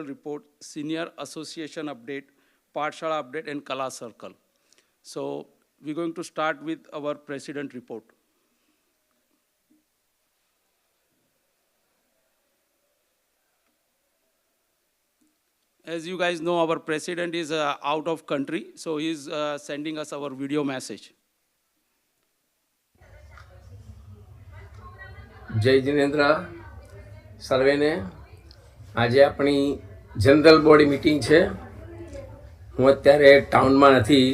report, senior association update, Pathshala update, and Kala circle. So we're going to start with our president report. As you guys know, our president is out of country, so he's sending us our video message. જય જિનેન્દ્ર સર્વેને આજે આપણી general body meeting છે. હું અત્યારે ટાઉનમાં નથી,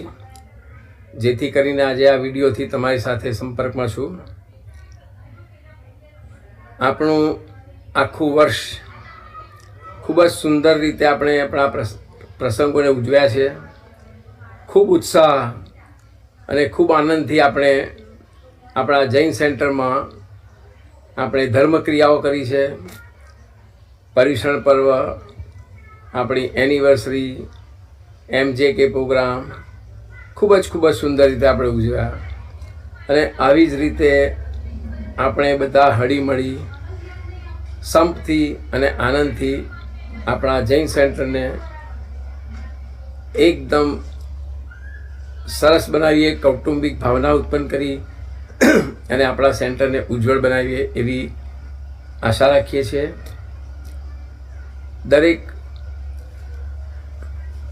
જેથી કરીને આજે આ વિડીયોથી તમારી સાથે સંપર્કમાં છું. આપણું આખું વર્ષ ખૂબ જ સુંદર રીતે આપણે આપણા પ્રસંગોને ઉજવ્યા છે. ખૂબ ઉત્સાહ અને ખૂબ આનંદથી આપણે આપણા જૈન સેન્ટરમાં આપણે ધર્મક્રિયાઓ કરી છે. પર્યુષણ પર્વ, આપણી એનિવર્સરી, MJK પ્રોગ્રામ ખૂબ જ સુંદર રીતે આપણે ઉજવ્યા. અને આવી જ રીતે આપણે બધા હળીમળી સંપથી અને આનંદથી આપણા જૈન સેન્ટરને એકદમ સરસ બનાવીએ, કૌટુંબિક ભાવના ઉત્પન્ન કરી અને આપણા સેન્ટરને ઉજ્જવળ બનાવીએ એવી આશા રાખીએ છીએ. દરેક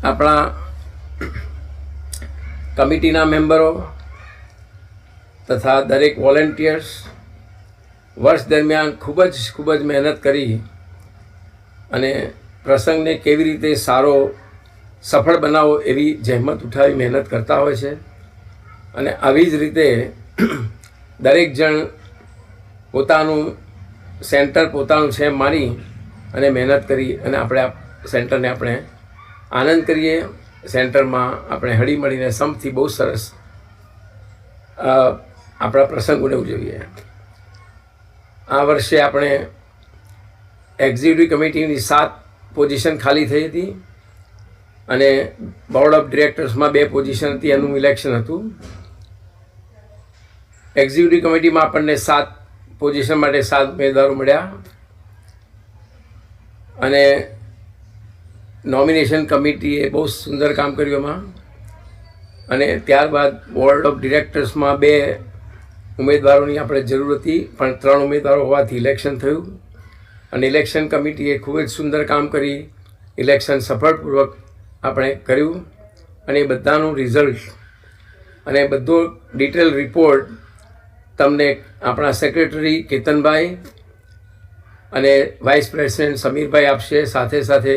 આપણા કમિટીના મેમ્બરો તથા દરેક વોલેન્ટિયર્સ વર્ષ દરમિયાન ખૂબ જ મહેનત કરી અને પ્રસંગને કેવી રીતે સારો સફળ બનાવો એવી જહેમત ઉઠાવી મહેનત કરતા હોય છે. અને આવી જ રીતે દરેક જણ પોતાનું સેન્ટર પોતાનું છે માની અને મહેનત કરી અને આપણે આ સેન્ટરને આપણે આનંદ કરીએ. સેન્ટરમાં આપણે હળીમળીને સંપથી બહુ સરસ આપણા પ્રસંગોને ઉજવીએ. આ વર્ષે આપણે એક્ઝિક્યુટિવ કમિટીની 7 પોઝિશન ખાલી થઈ હતી અને બોર્ડ ઓફ ડિરેક્ટર્સમાં 2 પોઝિશન હતી, એનું ઇલેક્શન હતું. એક્ઝિક્યુટિવ કમિટીમાં આપણને 7 પોઝિશન માટે 7 ઉમેદવારો મળ્યા અને નોમિનેશન કમિટીએ બહુ સુંદર કામ કર્યું એમાં. અને ત્યારબાદ બોર્ડ ઓફ ડિરેક્ટર્સમાં 2 ઉમેદવારોની આપણે જરૂર હતી, પણ 3 ઉમેદવારો હોવાથી ઇલેક્શન થયું. અને ઇલેક્શન કમિટીએ ખૂબ જ સુંદર કામ કરી, ઇલેક્શન સફળપૂર્વક આપણે કર્યું. અને એ બધાનું રિઝલ્ટ અને બધો ડિટેલ રિપોર્ટ તમને આપણા સેક્રેટરી કેતનભાઈ અને વાઇસ પ્રેસિડેન્ટ સમીરભાઈ આપશે. સાથે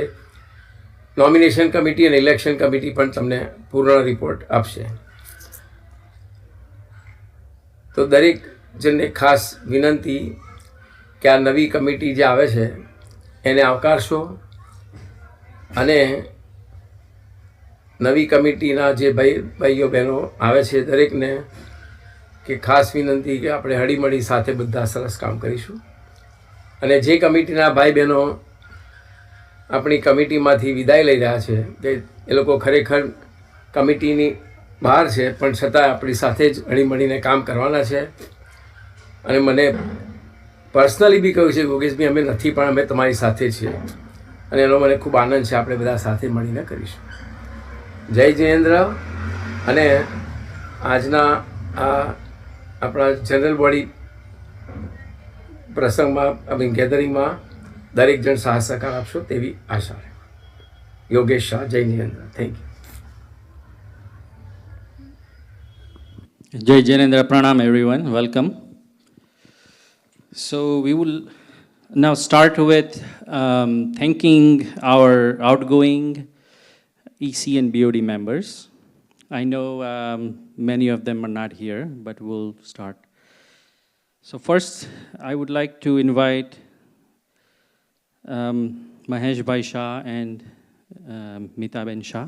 નોમિનેશન કમિટી અને ઇલેક્શન કમિટી પણ તમને પૂર્ણ રિપોર્ટ આપશે. તો દરેક જણને ખાસ વિનંતી કે આ નવી કમિટી જે આવે છે એને આવકારશો. અને નવી કમિટીના જે ભાઈઓ બહેનો આવે છે દરેકને કે ખાસ વિનંતી કે આપણે હળીમળી સાથે બધા સરસ કામ કરીશું. અને જે કમિટીના ભાઈ બહેનો આપણી કમિટીમાંથી વિદાય લઈ રહ્યા છે કે એ લોકો ખરેખર કમિટીની બહાર છે, પણ છતાં આપણી સાથે જ હળીમળીને કામ કરવાના છે. અને મને પર્સનલી બી કહ્યું છે યોગેશભાઈ અમે નથી, પણ અમે તમારી સાથે છીએ અને એનો મને ખૂબ આનંદ છે. આપણે બધા સાથે મળીને કરીશું. જય જિનેન્દ્ર. અને આજના આ આપણા જનરલ બોડી પ્રસંગમાં ગેધરિંગમાં દરેક જણ સાહસ સહકાર આપશો તેવી આશા. યોગેશ શાહ, જય Jinendra. Thank you. Jai Jainendra Pranam, everyone. Welcome. So we will now start with thanking our outgoing EC and BOD members. I know many of them are not here, but we'll start. So first, I would like to invite Mahesh Bhai Shah and Mita Ben Shah.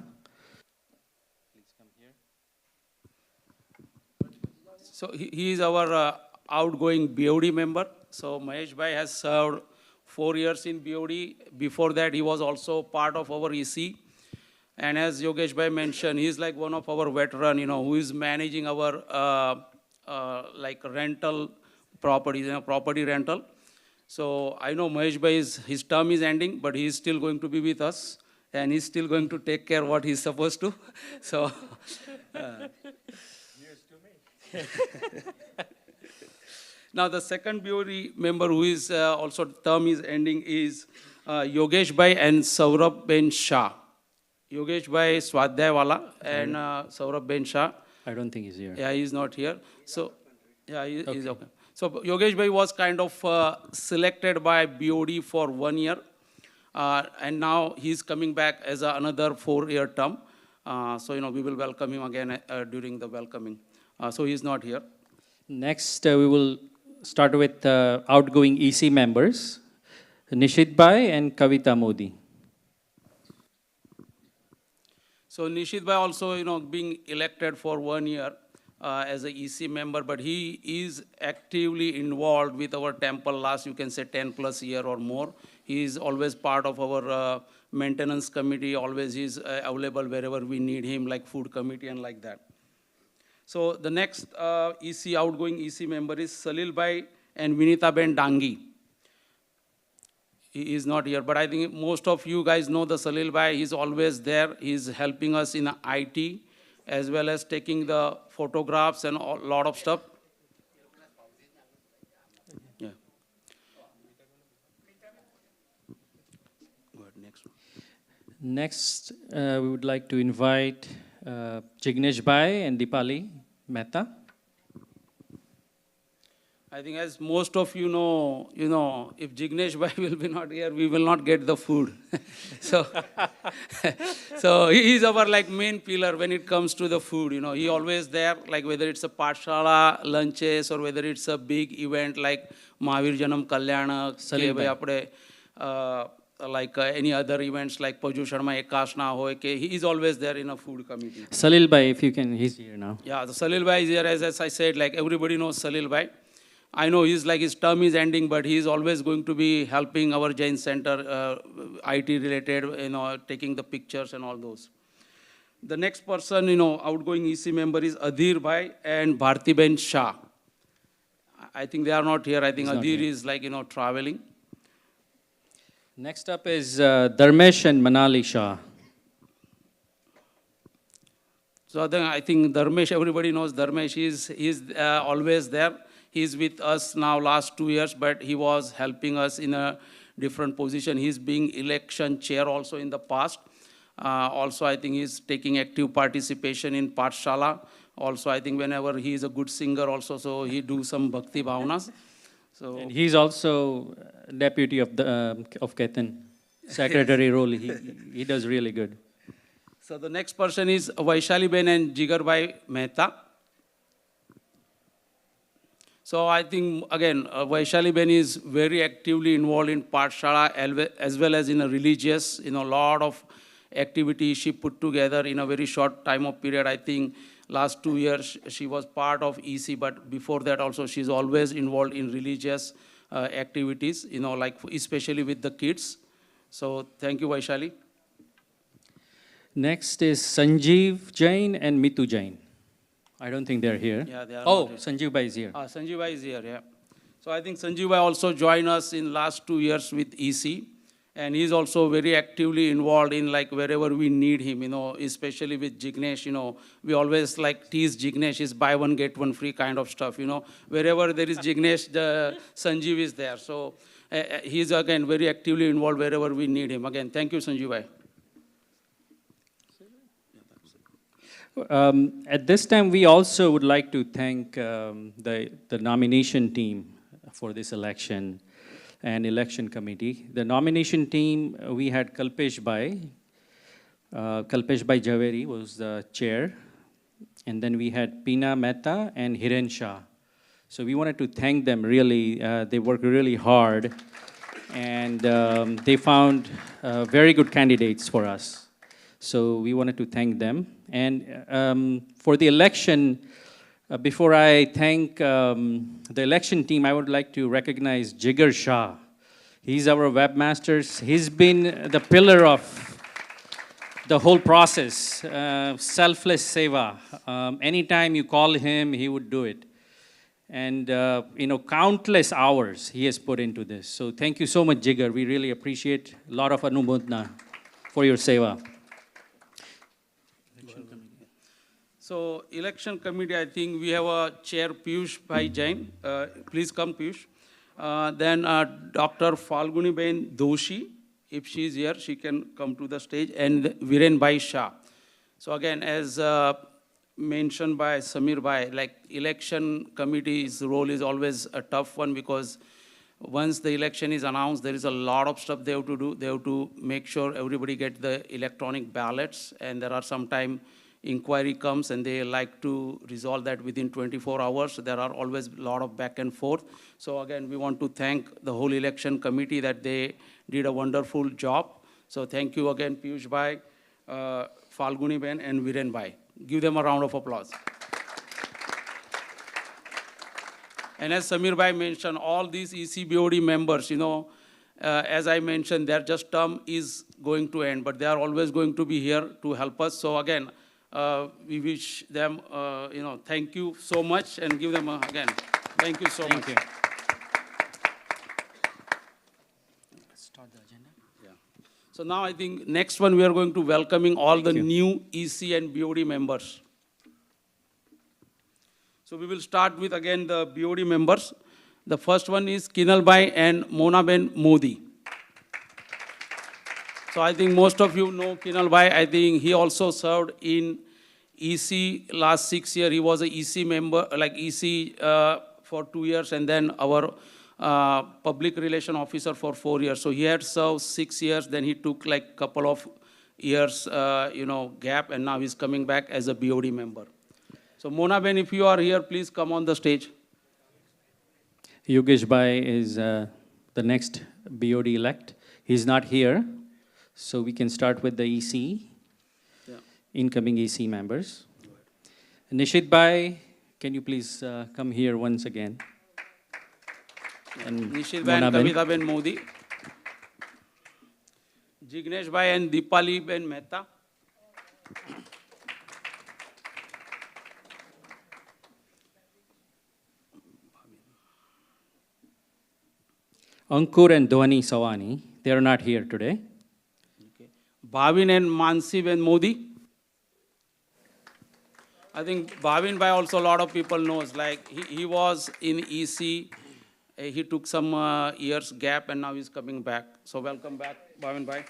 So he is our outgoing BOD member. So Mahesh Bhai has served 4 years in BOD. Before that, he was also part of our EC. And as Yogesh Bhai mentioned, he's like one of our veteran, who is managing our like rental properties, property rental. So I know Mahesh Bhai his term is ending, but he is still going to be with us, and he's still going to take care what he's supposed to. So. Now the second BOD member who is also term is ending is Yogesh Bhai and Saurabh Ben Shah. Yogesh Bhai Swadhyay Wala and Saurabh Ben Shah. I don't think he's here. Yeah, he's not here. So, yeah, he's okay. So Yogesh Bhai was kind of selected by BOD for 1 year. And now he's coming back as another 4-year term. So, we will welcome him again during the welcoming. So he's not here. Next, we will start with outgoing EC members, Nishit Bhai and Kavita Modi. So Nishit Bhai also, being elected for 1 year as a EC member, but he is actively involved with our temple last, you can say 10 plus year or more. He is always part of our maintenance committee, always is available wherever we need him, like food committee and like that. So the next outgoing EC member is Salil Bhai and Vinita Ben Dangi. He is not here, but I think most of you guys know the Salil Bhai. He's always there. He's helping us in IT as well as taking the photographs and a lot of stuff. Yeah. Go ahead, next one. Next, we would like to invite Jignesh Bhai and Dipali Mehta. I think as most of you know, if Jignesh Bhai will be not here, we will not get the food. so, so he is our main pillar when it comes to the food. He always there, like whether it's a Pathshala lunches or whether it's a big event like Mahavir Janam Kalyana, Salil Bhai. Like any other events like Paju Sharma Ekashna hoy ke he is always there in a food committee. Salil Bhai, if you can, he's here now. Yeah, the Salil Bhai is here, as I said, like everybody knows Salil Bhai. I know his term is ending, but he is always going to be helping our Jain Center, IT related, taking the pictures and all those. The next person, outgoing EC member is Adhir Bhai and Bharti Ben Shah. I think they are not here. I think Adhir is traveling. Next up is Dharmesh and Manali Shah. So then I think Dharmesh, everybody knows Dharmesh, he's always there. He's with us now last 2 years, but he was helping us in a different position. He's being election chair also in the past. Also, I think he's taking active participation in Pathshala. Also, I think whenever he is a good singer also, so he do some bhakti bhavnas. So, And he's also deputy of Ketan, secretary role. He does really good. So the next person is Vaishali Ben and Jigar Bhai Mehta. So I think, again, Vaishali Ben is very actively involved in Pathshala as well as in a religious, lot of activity she put together in a very short time of period. I think last 2 years she was part of EC, but before that also she's always involved in religious activities, especially with the kids. So thank you, Vaishali. Next is Sanjeev Jain and Mitu Jain. I don't think they're here. Yeah, they are. Oh, Sanjeev Bhai is here. Sanjeev Bhai is here, yeah. So I think Sanjeev Bhai also joined us in last 2 years with EC. And he's also very actively involved in wherever we need him, especially with Jignesh, we always tease Jignesh is buy one, get one free kind of stuff, Wherever there is Jignesh, the Sanjeev is there. So he's again very actively involved wherever we need him. Again, thank you, Sanjeev Bhai. At this time, we also would like to thank the nomination team for this election and election committee. The nomination team, we had Kalpesh Bhai. Kalpesh Bhai Javeri was the chair. And then we had Pina Mehta and Hiren Shah. So we wanted to thank them really. They worked really hard. And they found very good candidates for us. So we wanted to thank them. And for the election, before I thank the election team, I would like to recognize Jigar Shah. He's our webmaster. He's been the pillar of the whole process, selfless seva. Anytime you call him, he would do it. And, countless hours he has put into this. So thank you so much, Jigar. We really appreciate a lot of anumodna for your seva. So election committee, I think we have a chair, Piyush Bhai Jain. Please come, Piyush. Then Dr. Falguni Ben Doshi, if she is here, she can come to the stage. And Viren Bhai Shah. So again, as mentioned by Samir Bhai, like election committee's role is always a tough one because once the election is announced, there is a lot of stuff they have to do. They have to make sure everybody get the electronic ballots, and there are sometimes inquiry comes and they like to resolve that within 24 hours. There are always a lot of back and forth. So again, we want to thank the whole election committee that they did a wonderful job. So thank you again, Piyush Bhai, Falguni Ben, and Viren Bhai. Give them a round of applause. And as Samir Bhai mentioned, all these ECBOD members, as I mentioned, their just term is going to end, but they are always going to be here to help us. So again, we wish them, thank you so much, and give them again, thank you so much. Thank you. Let's start the agenda. Yeah. So now I think next one we are going to welcoming all the new EC and BOD members. So we will start with again the BOD members. The first one is Kinal Bhai and Mona Ben Modi. So I think most of you know Kinal Bhai. I think he also served in EC last 6 years. He was a EC member, like EC for 2 years, and then our public relation officer for 4 years. So he had served 6 years. Then he took like couple of years, gap, and now he's coming back as a BOD member. So Mona Ben, if you are here, please come on the stage. Yogesh Bhai is the next BOD elect. He's not here, so we can start with the EC, incoming EC members. Nishit Bhai, can you please come here once again? And Nishit Bhai and Kavita Ben Modi. Jignesh Bhai and Deepali Ben Mehta. Ankur and Dhwani Sawani, they are not here today. Okay. Bhavin and Mansi Ben Modi. I think Bhavin Bhai also a lot of people knows, like he was in EC, he took some years gap and now he's coming back. So welcome back, Bhavin Bhai.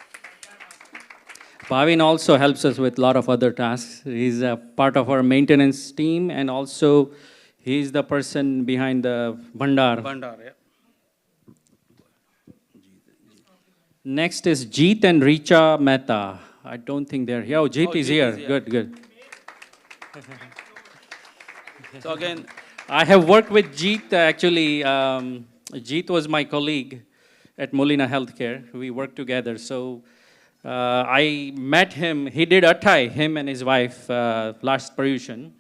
Bhavin also helps us with a lot of other tasks. He's a part of our maintenance team, and also he's the person behind the Bhandar. Bhandar, yeah. Next is Jeet and Richa Mehta. I don't think they're here. Oh, Jeet is here. Good, good. So again, I have worked with Jeet actually. Jeet was my colleague at Molina Healthcare. We worked together. So I met him. He did Attai, him and his wife, last Paryushan.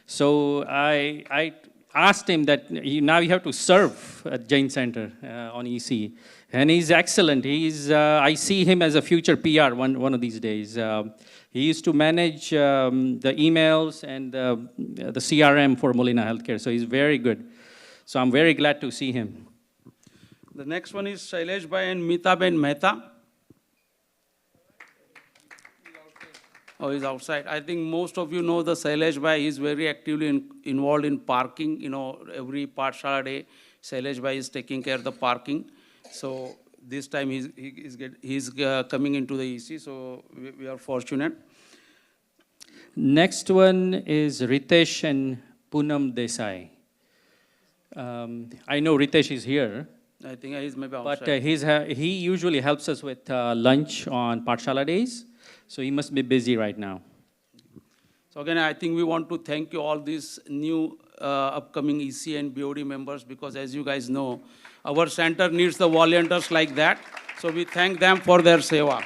So I asked him that now you have to serve at Jain Center on EC. And he's excellent. I see him as a future PR one of these days. He used to manage the emails and the CRM for Molina Healthcare. So he's very good. So I'm very glad to see him. the next one is Shailesh Bhai and Mita Ben Mehta. Oh, he's outside. I think most of you know the Shailesh Bhai is very actively involved in parking. Every Pathshala day, Shailesh Bhai is taking care of the parking. So this time he's coming into the EC, so we are fortunate. Next one is Ritesh and Poonam Desai. I know Ritesh is here, I think he's maybe but outside. he usually helps us with lunch on Pathshala days, so he must be busy right now. So again, I think we want to thank you all these new upcoming EC and BOD members, because as you guys know, our center needs the volunteers like that. So we thank them for their seva.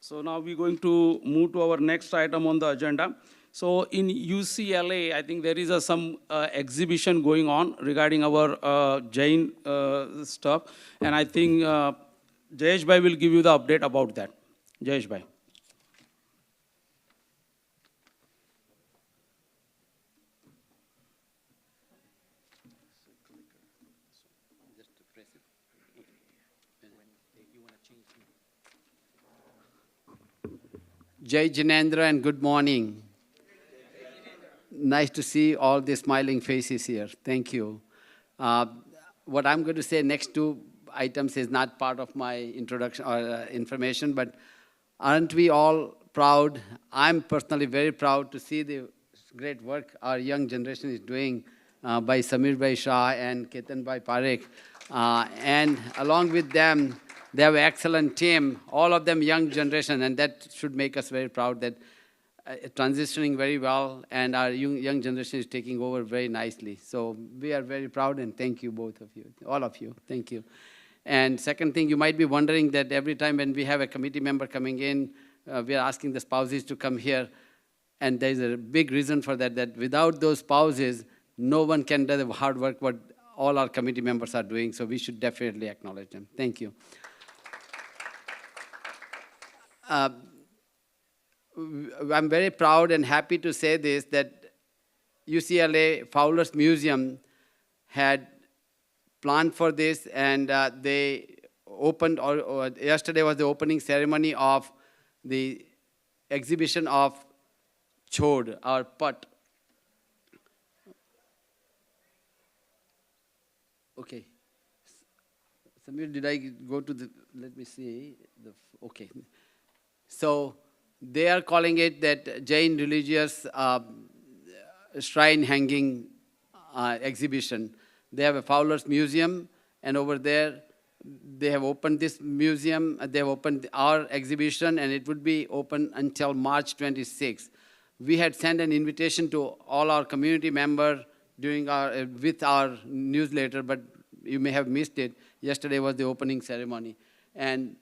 So now we're going to move to our next item on the agenda. So in UCLA, I think there is some exhibition going on regarding our Jain stuff. And I think Jayesh Bhai will give you the update about that. Jayesh Bhai. Jai Jinendra and good morning. Nice to see all the smiling faces here. Thank you. Uh, what I'm going to say next two items is not part of my introduction or information, but aren't we all proud? I'm personally very proud to see the great work our young generation is doing by Samir Bhai Shah and Ketan Bhai Parekh. And along with them, they have an excellent team, all of them young generation, and that should make us very proud that transitioning very well, and our young generation is taking over very nicely. So we are very proud, and thank you, both of you, all of you. Thank you. And second thing, you might be wondering that every time when we have a committee member coming in, we are asking the spouses to come here, and there's a big reason for that, that without those spouses, no one can do the hard work what all our committee members are doing, so we should definitely acknowledge them. Thank you. I'm very proud and happy to say this, that UCLA Fowler's Museum had planned for this, and they opened, or yesterday was the opening ceremony of the exhibition of chod, or putt. Okay. Samir, did I go to the, let me see, okay. So they are calling it that Jain religious shrine hanging exhibition. They have a Fowler's Museum, and over there they have opened this museum, they have opened our exhibition, and it would be open until March 26th. We had sent an invitation to all our community members during our, with our newsletter, but you may have missed it. Yesterday was the opening ceremony. And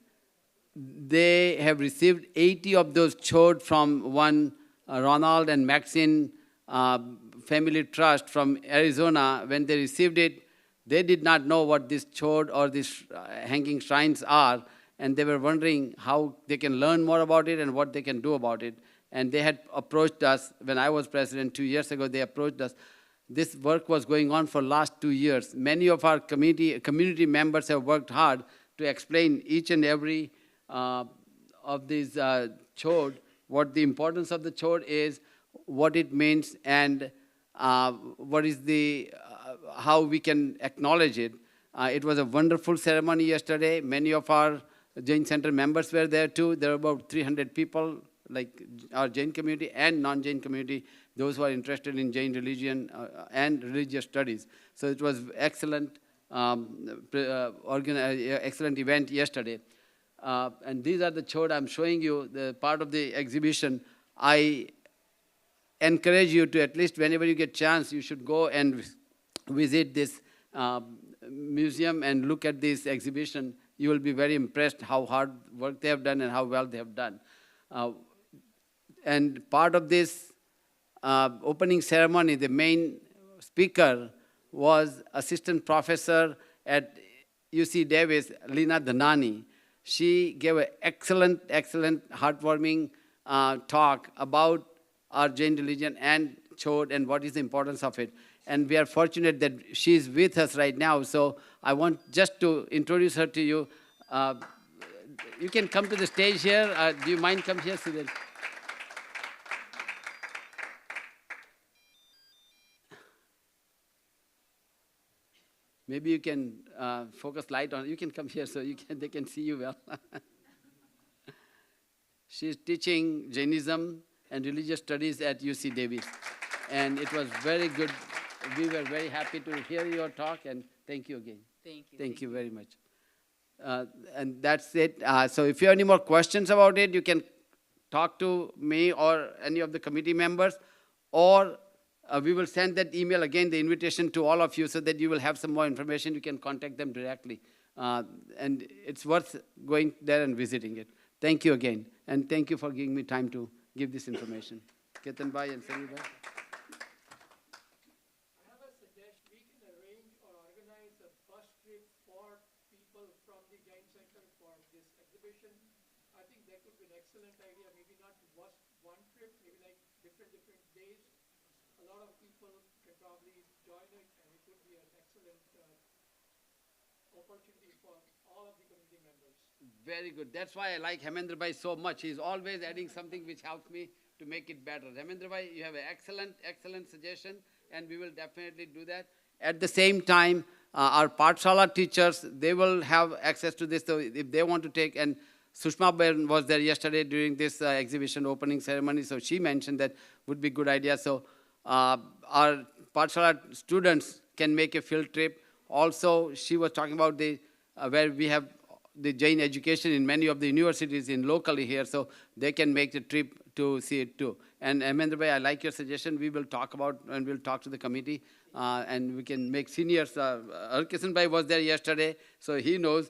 they have received 80 of those chod from one Ronald and Maxine family trust from Arizona. When they received it, they did not know what this chod or these hanging shrines are, and they were wondering how they can learn more about it and what they can do about it. And they had approached us, when I was president 2 years ago, they approached us. This work was going on for last 2 years. Many of our community members have worked hard to explain each and every of these chod, what the importance of the chod is, what it means, and what is the, how we can acknowledge it. It was a wonderful ceremony yesterday. Many of our Jain Center members were there too. There were about 300 people, like our Jain community and non-Jain community, those who are interested in Jain religion and religious studies. So it was excellent, excellent event yesterday. And these are the chod I'm showing you, the part of the exhibition. I encourage you to, at least whenever you get chance, you should go and visit this museum and look at this exhibition. You will be very impressed how hard work they have done and how well they have done. And part of this opening ceremony, the main speaker was assistant professor at UC Davis, Lina Dhanani. She gave an excellent, excellent, heartwarming talk about our Jain religion and chod and what is the importance of it. And we are fortunate that she is with us right now. So I want just to introduce her to you. You can come to the stage here. Do you mind come here, Sudhir? Maybe you can focus light on, you can come here so they can see you well. She's teaching Jainism and religious studies at UC Davis. And it was very good. We were very happy to hear your talk, and thank you again. Thank you. Thank you very much. And that's it. So if you have any more questions about it, you can talk to me or any of the committee members, or we will send that email again, the invitation to all of you, so that you will have some more information. You can contact them directly. And it's worth going there and visiting it. Thank you again. And thank you for giving me time to give this information. Ketan Bhai and Sani Bhai. I have a suggestion. We can arrange or organize a bus trip for people from the Jain Center for this exhibition. I think that could be an excellent idea. Maybe not one trip, maybe like different days. A lot of people can probably join it, and it would be an excellent opportunity for all of the community members. Very good. That's why I like Hemendra Bhai so much. He's always adding something which helps me to make it better. Hemendra Bhai, you have an excellent suggestion, and we will definitely do that. At the same time, our Pathshala teachers, they will have access to this. So if they want to take, and Sushma Bain was there yesterday during this exhibition opening ceremony, so she mentioned that would be a good idea. So our Pathshala students can make a field trip. Also, she was talking about the where we have the Jain education in many of the universities in locally here, so they can make the trip to see it too. And Hemendra Bhai, I like your suggestion. We will talk about, and we'll talk to the committee, and we can make seniors. Harkishan Bhai was there yesterday, so he knows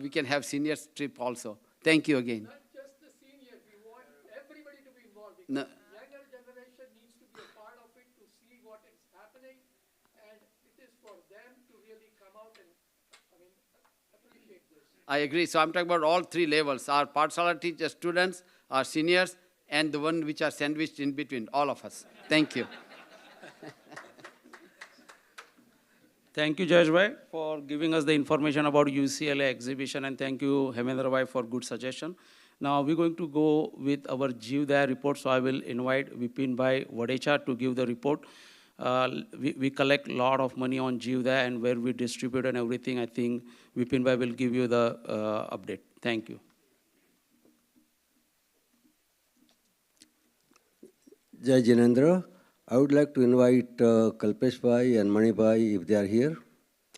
we can have seniors trip also. Thank you again. Not just the seniors, we want everybody to be involved. No. Because younger generation needs to be a part of it to see what is happening, and it is for them to really come out and, appreciate this. I agree. So I'm talking about all three levels: our Pathshala teacher students, our seniors, and the one which are sandwiched in between, all of us. Thank you. Thank you, Judge Bhai, for giving us the information about UCLA exhibition, and thank you, Hemendra Bhai, for good suggestion. Now we're going to go with our Jeevdaya report, so I will invite Vipin Bhai Wadecha to give the report. We collect a lot of money on Jeevdaya and where we distribute and everything. I think Vipin Bhai will give you the update. Thank you. Jai Jinendra. I would like to invite Kalpesh Bhai and Mani Bhai if they are here.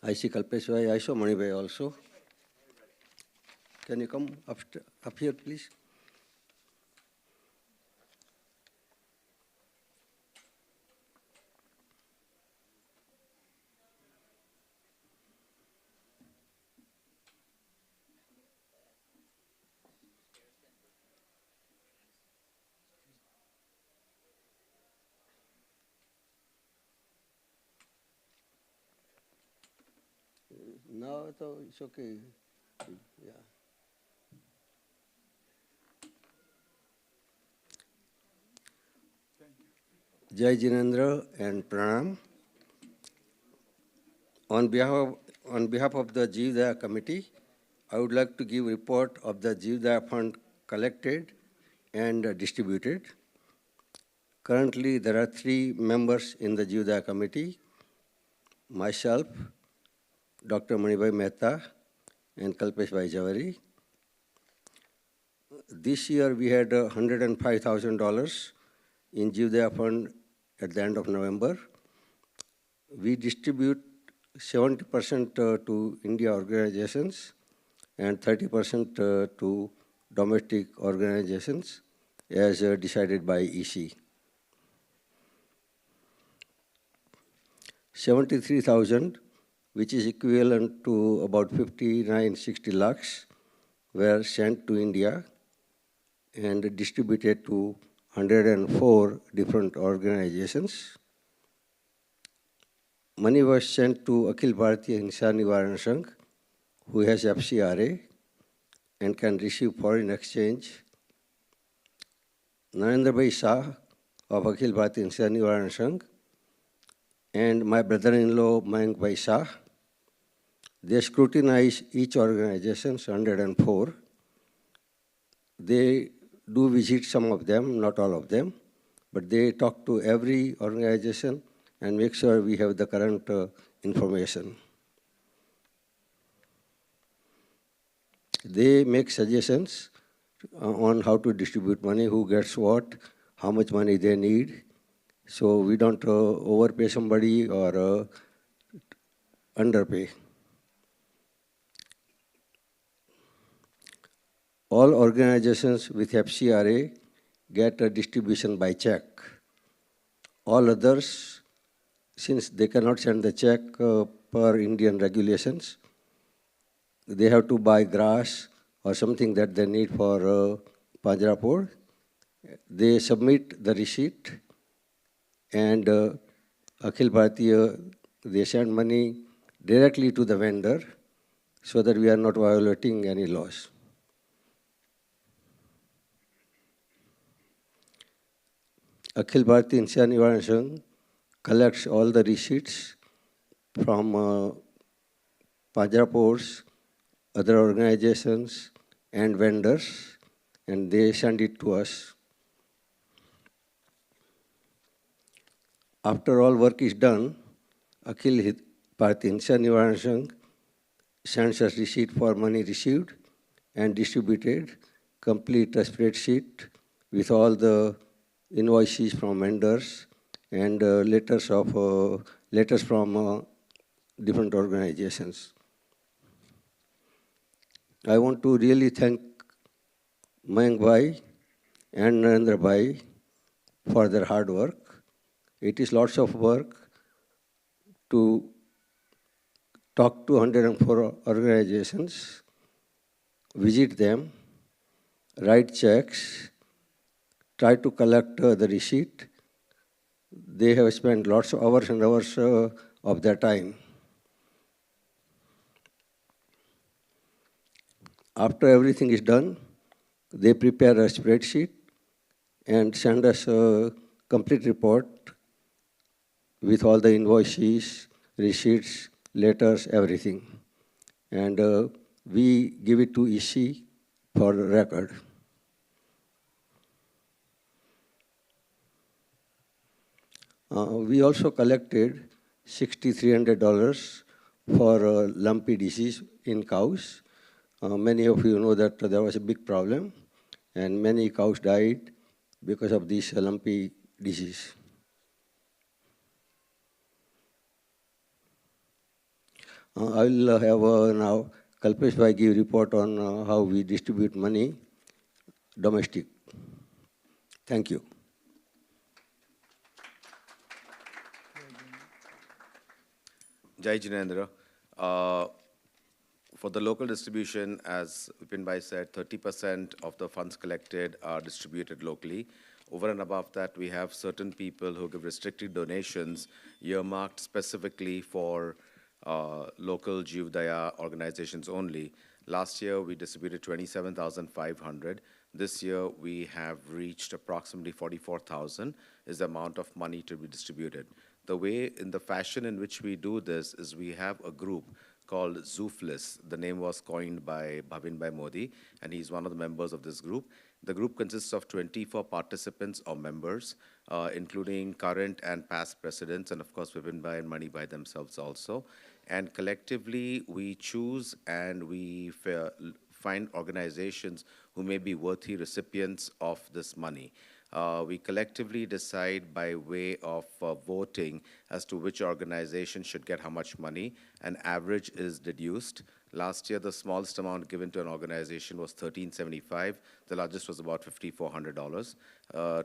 I see Kalpesh Bhai, I saw Mani Bhai also. Can you come up here, please? No, it's okay. Yeah. Jai Jinendra and Pranam. On behalf of the Jeevdaya committee, I would like to give report of the Jeevdaya fund collected and distributed. Currently, there are 3 members in the Jeevdaya committee: myself, Dr. Manibhai Mehta, and Kalpesh Bhai Javari. This year we had $105,000 in Jeevdaya fund at the end of November. We distribute 70% to India organizations and 30% to domestic organizations as decided by EC. 73,000, which is equivalent to about 59-60 lakhs, were sent to India and distributed to 104 different organizations. Money was sent to Akhil Bharatiya Hinsa Nivaran Sangh, who has FCRA and can receive foreign exchange. Narendra Bhai Shah of Akhil Bharatiya Hinsa Nivaran Sangh and my brother-in-law Mayank Bhai Shah. They scrutinize each organization, 104. They do visit some of them, not all of them, but they talk to every organization and make sure we have the current information. They make suggestions on how to distribute money, who gets what, how much money they need. So we don't overpay somebody or underpay. All organizations with FCRA get a distribution by check. All others, since they cannot send the check per Indian regulations, they have to buy grass or something that they need for Panjrapur. They submit the receipt and Akhil Bharatiya, they send money directly to the vendor so that we are not violating any laws. Akhil Bharatiya Hinsa Nivaran Sangh collects all the receipts from Panjrapurs, other organizations, and vendors, and they send it to us. After all work is done, Akhil Parthin Shanivaran Sangh sends us receipt for money received and distributed, complete a spreadsheet with all the invoices from vendors and letters from different organizations. I want to really thank Mayank Bhai and Narendra Bhai for their hard work. It is lots of work to talk to 104 organizations, visit them, write checks, try to collect the receipt. They have spent lots of hours and hours of their time. After everything is done, they prepare a spreadsheet and send us a complete report with all the invoices, receipts, letters, everything. And we give it to EC for record. We also collected $6,300 for lumpy disease in cows. Many of you know that there was a big problem, and many cows died because of this lumpy disease. I will have now Kalpesh Bhai give report on how we distribute money domestic. Thank you. Jai Jinendra. For the local distribution, as Vipin Bhai said, 30% of the funds collected are distributed locally. Over and above that, we have certain people who give restricted donations earmarked specifically for local Jivdaya organizations only. Last year, we distributed 27,500. This year, we have reached approximately 44,000 is the amount of money to be distributed. The way, in the fashion in which we do this is we have a group called Zoofless. The name was coined by Bhavin Bhai Modi, and he's one of the members of this group. The group consists of 24 participants or members, including current and past presidents, and of course, Vipin Bhai and Mani Bhai themselves also. And collectively, we choose and we find organizations who may be worthy recipients of this money. We collectively decide by way of voting as to which organization should get how much money. An average is deduced. Last year, the smallest amount given to an organization was $1,375. The largest was about $5,400,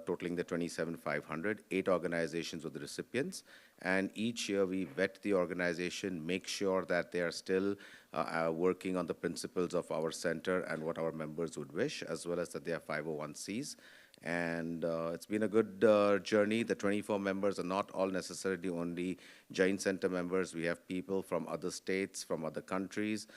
totaling the $27,500. 8 organizations were the recipients. And each year, we vet the organization, make sure that they are still working on the principles of our center and what our members would wish, as well as that they are 501Cs. And it's been a good journey. The 24 members are not all necessarily only Jain Center members. We have people from other states, from other countries.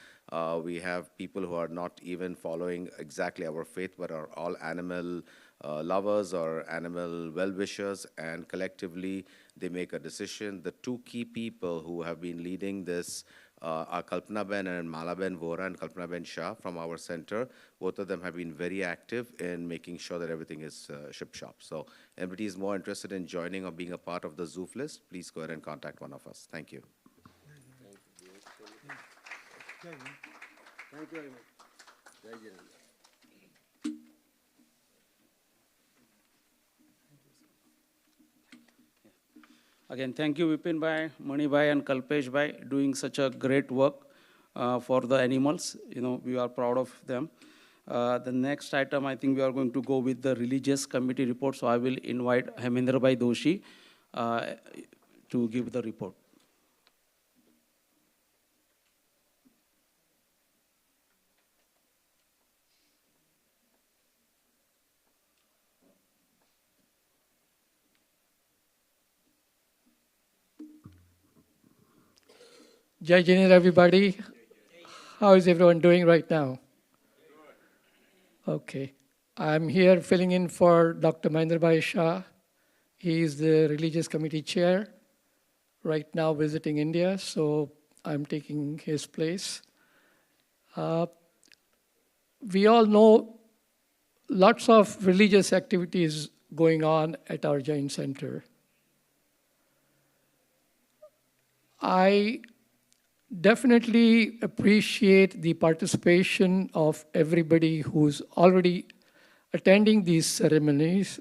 We have people who are not even following exactly our faith, but are all animal lovers or animal well-wishers, and collectively they make a decision. The 2 key people who have been leading this are Kalpana Ben and Mala Ben Vora and Kalpana Ben Shah from our center. Both of them have been very active in making sure that everything is ship-shop. So anybody is more interested in joining or being a part of the Zoof list, please go ahead and contact one of us. Thank you. Thank you very much. Jai Jinendra. Again, thank you, Vipin Bhai, Mani Bhai, and Kalpesh Bhai, doing such a great work for the animals. You know, we are proud of them. The next item, I think we are going to go with the religious committee report. So I will invite Hemendra Bhai Doshi to give the report. Jai Jain, everybody. How is everyone doing right now? Okay. I'm here filling in for Dr. Mahendra Bhai Shah. He is the religious committee chair, right now visiting India, so I'm taking his place. we all know lots of religious activities going on at our Jain Center. I definitely appreciate the participation of everybody who's already attending these ceremonies.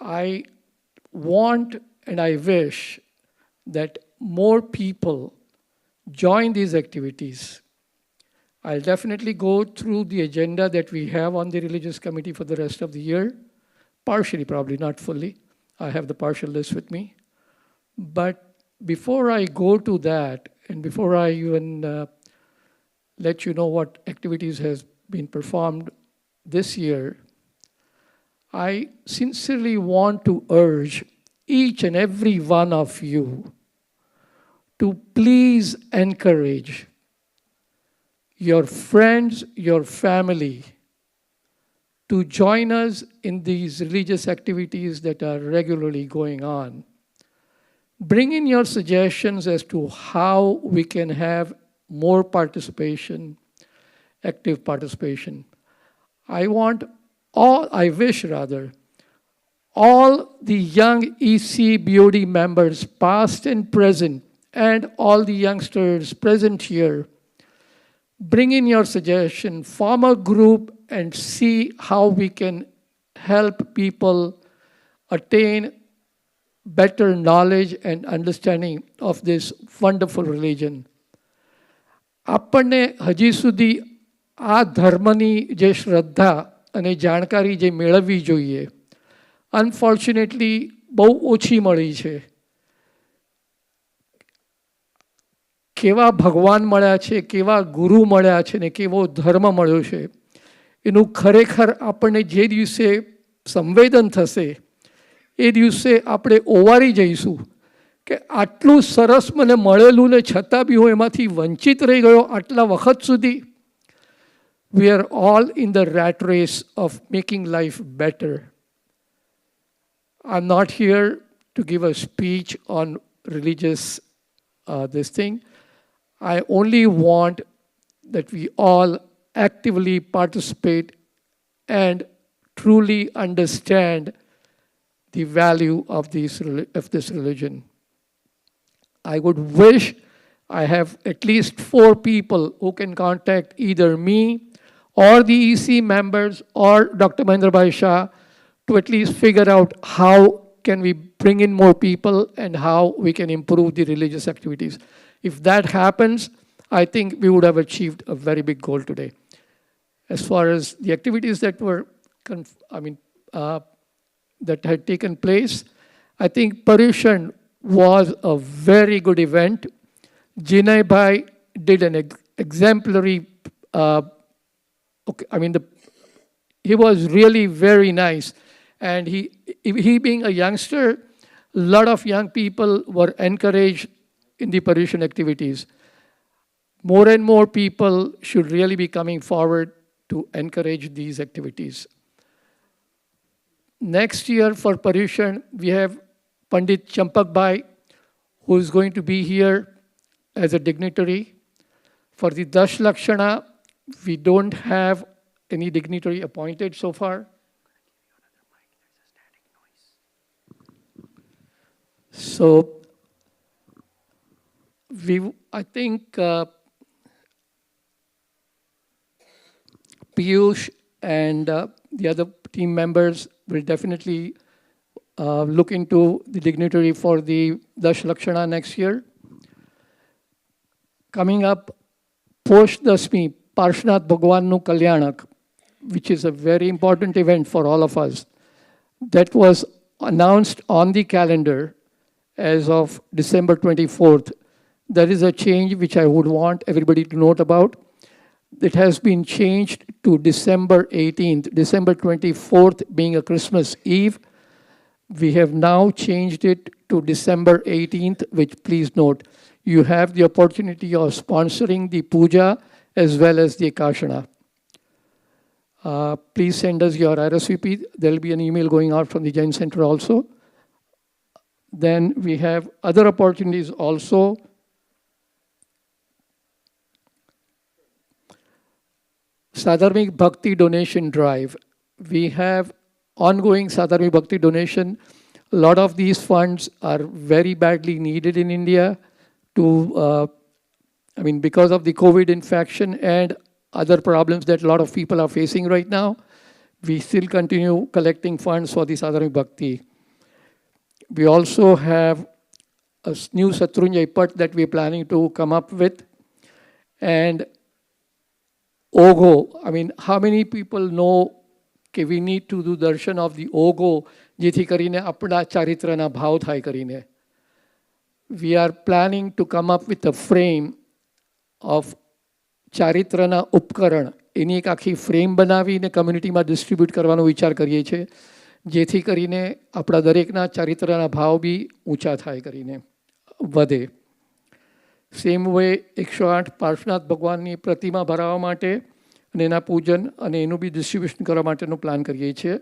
I want and I wish that more people join these activities. I'll definitely go through the agenda that we have on the religious committee for the rest of the year, partially, probably not fully. I have the partial list with me. But before I go to that, and before I even let you know what activities has been performed this year, I sincerely want to urge each and every one of you to please encourage your friends, your family, to join us in these religious activities that are regularly going on. Bring in your suggestions as to how we can have more participation, active participation. I wish all the young EC BOD members, past and present, and all the youngsters present here, bring in your suggestion, form a group, and see how we can help people attain better knowledge and understanding of this wonderful religion. આપણને હજી સુધી આ ધર્મની જે શ્રદ્ધા અને જાણકારી જે મેળવવી જોઈએ, અનફોર્ચ્યુનેટલી બહુ ઓછી મળી છે. કેવા ભગવાન મળ્યા છે, કેવા ગુરુ મળ્યા છે ને કેવો ધર્મ મળ્યો છે, એનું ખરેખર આપણને જે દિવસે સંવેદન થશે એ દિવસે આપણે ઓવારી જઈશું કે આટલું સરસ મને મળેલું ને છતાં બી હું એમાંથી વંચિત રહી ગયો આટલા વખત સુધી. We are all in the rat race of making life better. I'm not here to give a speech on religious this thing. I only want that we all actively participate and truly understand the value of this religion. I would wish I have at least 4 people who can contact either me or the EC members or Dr. Mahendra Bhai Shah to at least figure out how can we bring in more people and how we can improve the religious activities. If that happens, I think we would have achieved a very big goal today. As far as the activities that were, that had taken place, I think Paryushan was a very good event. Jinay Bhai did an exemplary, he was really very nice. And he being a youngster, a lot of young people were encouraged in the Paryushan activities. More and more people should really be coming forward to encourage these activities. Next year for Paryushan, we have Pandit Champak Bhai, who is going to be here as a dignitary. For the Dash Lakshana, we don't have any dignitary appointed so far. So I think Piyush and the other team members will definitely look into the dignitary for the Dash Lakshana next year. Coming up, post Dasmi, Parshnath Bhagwannu Kalyanak, which is a very important event for all of us. That was announced on the calendar as of December 24th. There is a change which I would want everybody to note about. It has been changed to December 18th, December 24th being a Christmas Eve. We have now changed it to December 18th, which please note, you have the opportunity of sponsoring the puja as well as the Akashana. Please send us your RSVP. There will be an email going out from the Jain Center also. Then we have other opportunities also. Sadharmik Bhakti donation drive. We have ongoing Sadharmik Bhakti donation. A lot of these funds are very badly needed in India because of the COVID infection and other problems that a lot of people are facing right now. We still continue collecting funds for the Sadharmik Bhakti. We also have a new Satrunjay Pat that we're planning to come up with. And Ogo, how many people know that we need to do darshan of the Ogo, જેથી કરીને આપણા ચારિત્રના ભાવ થાય કરીને. We are planning to come up with a frame of ચારિત્રના ઉપકરણ. એની એક આખી frame બનાવીને કમ્યુનિટીમાં ડિસ્ટ્રીબ્યુટ કરવાનો વિચાર કરીએ છીએ, જેથી કરીને આપણા દરેકના ચારિત્રના ભાવ બી ઊંચા થાય કરીને વધે. સેમ વે 108 પાર્શ્વનાથ ભગવાનની પ્રતિમા ભરાવવા માટે અને એના પૂજન અને એનું બી ડિસ્ટ્રીબ્યુશન કરવા માટેનો પ્લાન કરીએ છીએ.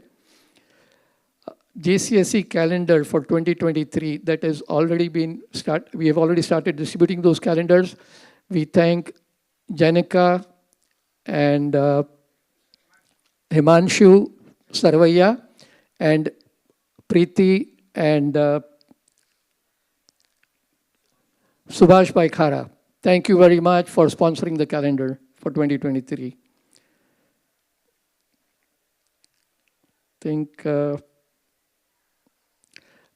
JCSC calendar for 2023 that has already been we have already started distributing those calendars. We thank Janika and Himanshu Sarvaiya and Preeti and Subhash Khara. Thank you very much for sponsoring the calendar for 2023. I think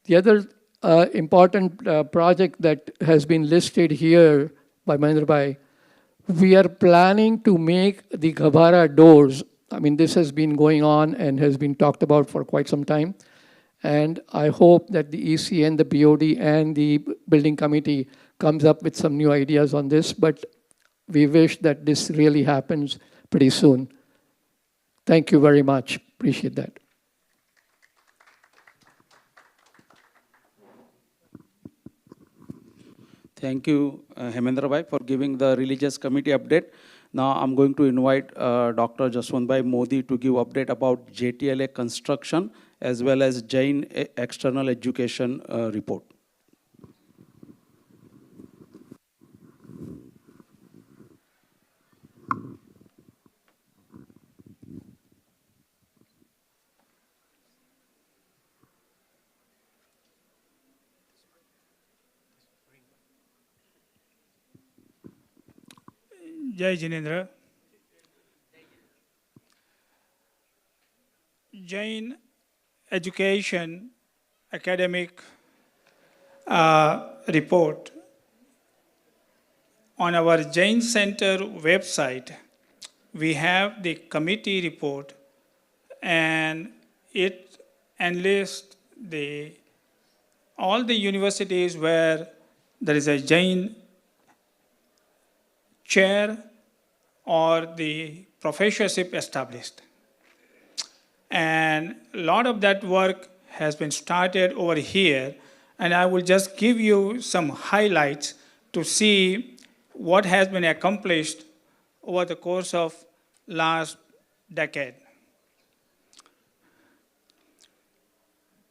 the other important project that has been listed here by Mahendra Bhai, we are planning to make the Ghabara doors. This has been going on and has been talked about for quite some time. And I hope that the EC and the BOD and the building committee comes up with some new ideas on this, but we wish that this really happens pretty soon. Thank you very much. Appreciate that. Thank you, Hemendra Bhai, for giving the religious committee update. Now I'm going to invite Dr. Jaswant Bhai Modi to give update about JTLA construction as well as Jain external education report. Jai Jinendra. Jain Education Academic report on our Jain Center website. We have the committee report, and it enlists all the universities where there is a Jain chair or the professorship established. And a lot of that work has been started over here, and I will just give you some highlights to see what has been accomplished over the course of last decade.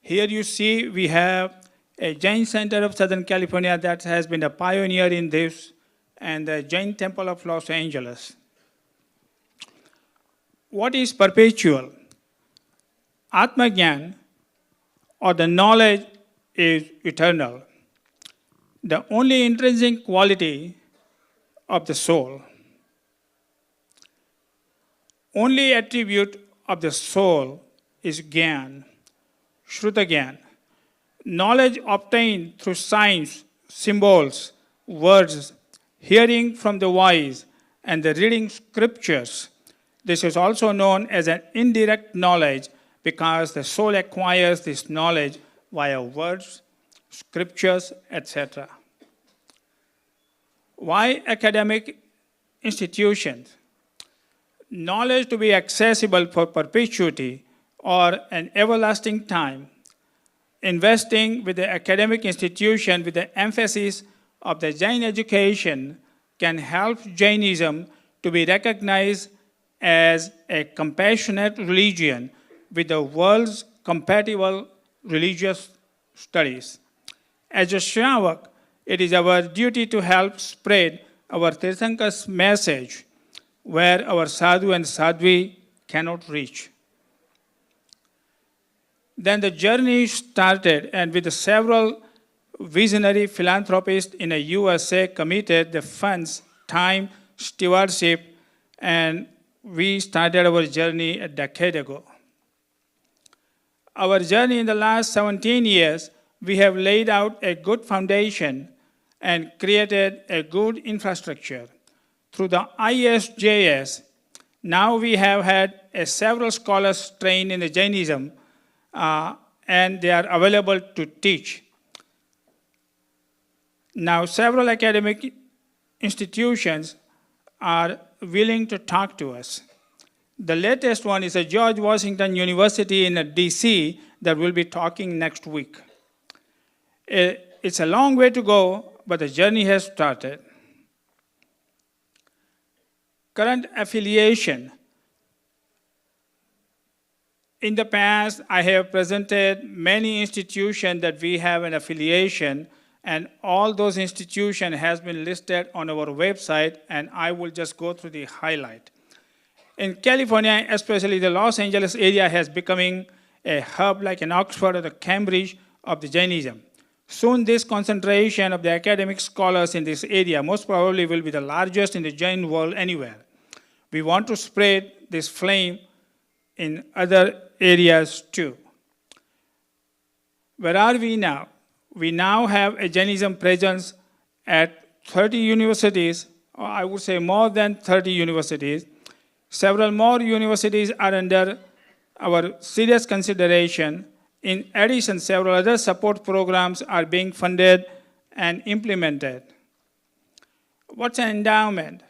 Here you see we have a Jain Center of Southern California that has been a pioneer in this, and the Jain Temple of Los Angeles. What is perpetual? Atma Gyan, or the knowledge, is eternal. The only intrinsic quality of the soul. Only attribute of the soul is Gyan, Shruta Gyan. Knowledge obtained through signs, symbols, words, hearing from the wise, and the reading scriptures. This is also known as an indirect knowledge because the soul acquires this knowledge via words, scriptures, etc. Why academic institutions? Knowledge to be accessible for perpetuity or an everlasting time. Investing with the academic institution with the emphasis of the Jain education can help Jainism to be recognized as a compassionate religion with the world's compatible religious studies. As a Shravak, it is our duty to help spread our Tirthankar's message where our sadhu and sadhvi cannot reach. Then the journey started, and with several visionary philanthropists in the USA committed the funds, time, stewardship, and we started our journey a decade ago. Our journey in the last 17 years, we have laid out a good foundation and created a good infrastructure. Through the ISJS, now we have had several scholars trained in the Jainism, and they are available to teach. Now, several academic institutions are willing to talk to us. The latest one is a George Washington University in DC that will be talking next week. It's a long way to go, but the journey has started. Current affiliation. In the past, I have presented many institutions that we have an affiliation, and all those institutions has been listed on our website, and I will just go through the highlight. In California, especially the Los Angeles area has becoming a hub like in Oxford or the Cambridge of the Jainism. Soon this concentration of the academic scholars in this area most probably will be the largest in the Jain world anywhere. We want to spread this flame in other areas too. Where are we now? We now have a Jainism presence at 30 universities, or I would say more than 30 universities. Several more universities are under our serious consideration. In addition, several other support programs are being funded and implemented. What's an endowment?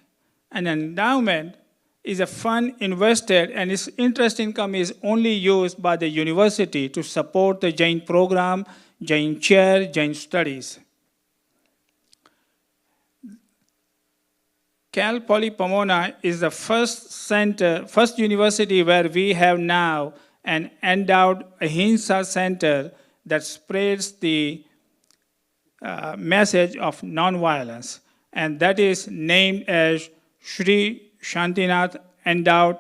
An endowment is a fund invested, and its interest income is only used by the university to support the Jain program, Jain chair, Jain studies. Cal Poly Pomona is the first university where we have now an endowed Ahimsa center that spreads the message of nonviolence, and that is named as Shri Shantinath Endowed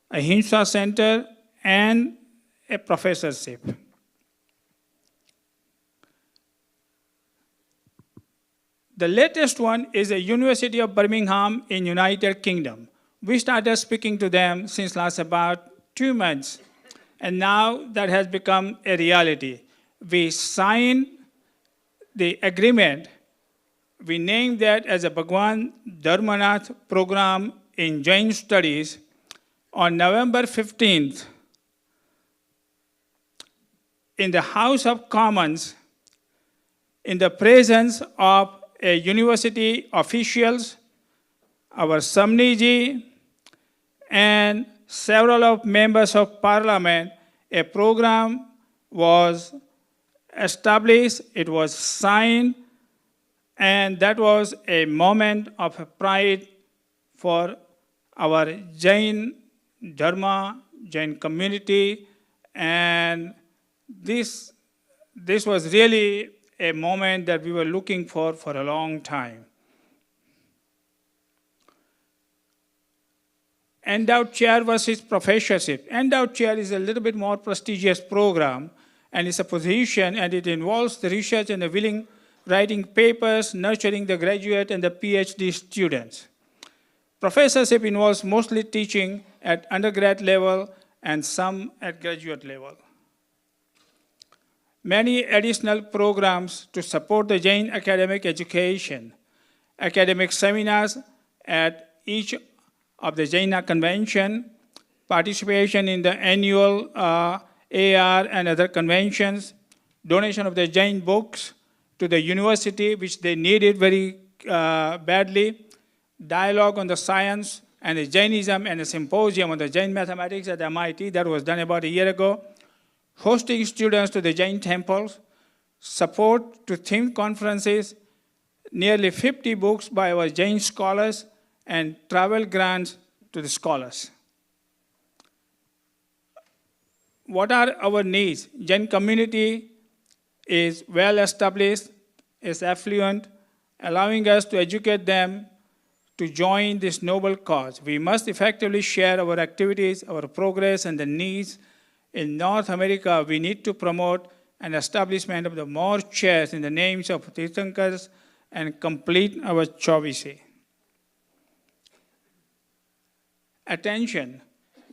Ahimsa Center and a professorship. The latest one is the University of Birmingham in United Kingdom. We started speaking to them since last about 2 months, and now that has become a reality. We signed the agreement. We named that as a Bhagwan Dharmanath program in Jain studies on November 15th in the House of Commons in the presence of a university officials, our Samniji, and several of members of parliament. A program was established, it was signed, and that was a moment of pride for our Jain Dharma, Jain community, and this was really a moment that we were looking for a long time. Endowed chair versus professorship. Endowed chair is a little bit more prestigious program, and it's a position, and it involves the research and the willing writing papers, nurturing the graduate and the PhD students. Professorship involves mostly teaching at undergrad level and some at graduate level. Many additional programs to support the Jain academic education, academic seminars at each of the Jaina convention, participation in the annual AR and other conventions, donation of the Jain books to the university, which they needed very badly, dialogue on the science and the Jainism, and a symposium on the Jain mathematics at MIT that was done about a year ago, hosting students to the Jain temples, support to themed conferences, nearly 50 books by our Jain scholars, and travel grants to the scholars. What are our needs? Jain community is well established, is affluent, allowing us to educate them to join this noble cause. We must effectively share our activities, our progress, and the needs. In North America, we need to promote an establishment of the more chairs in the names of Tirthankars and complete our Chauvisi. Attention,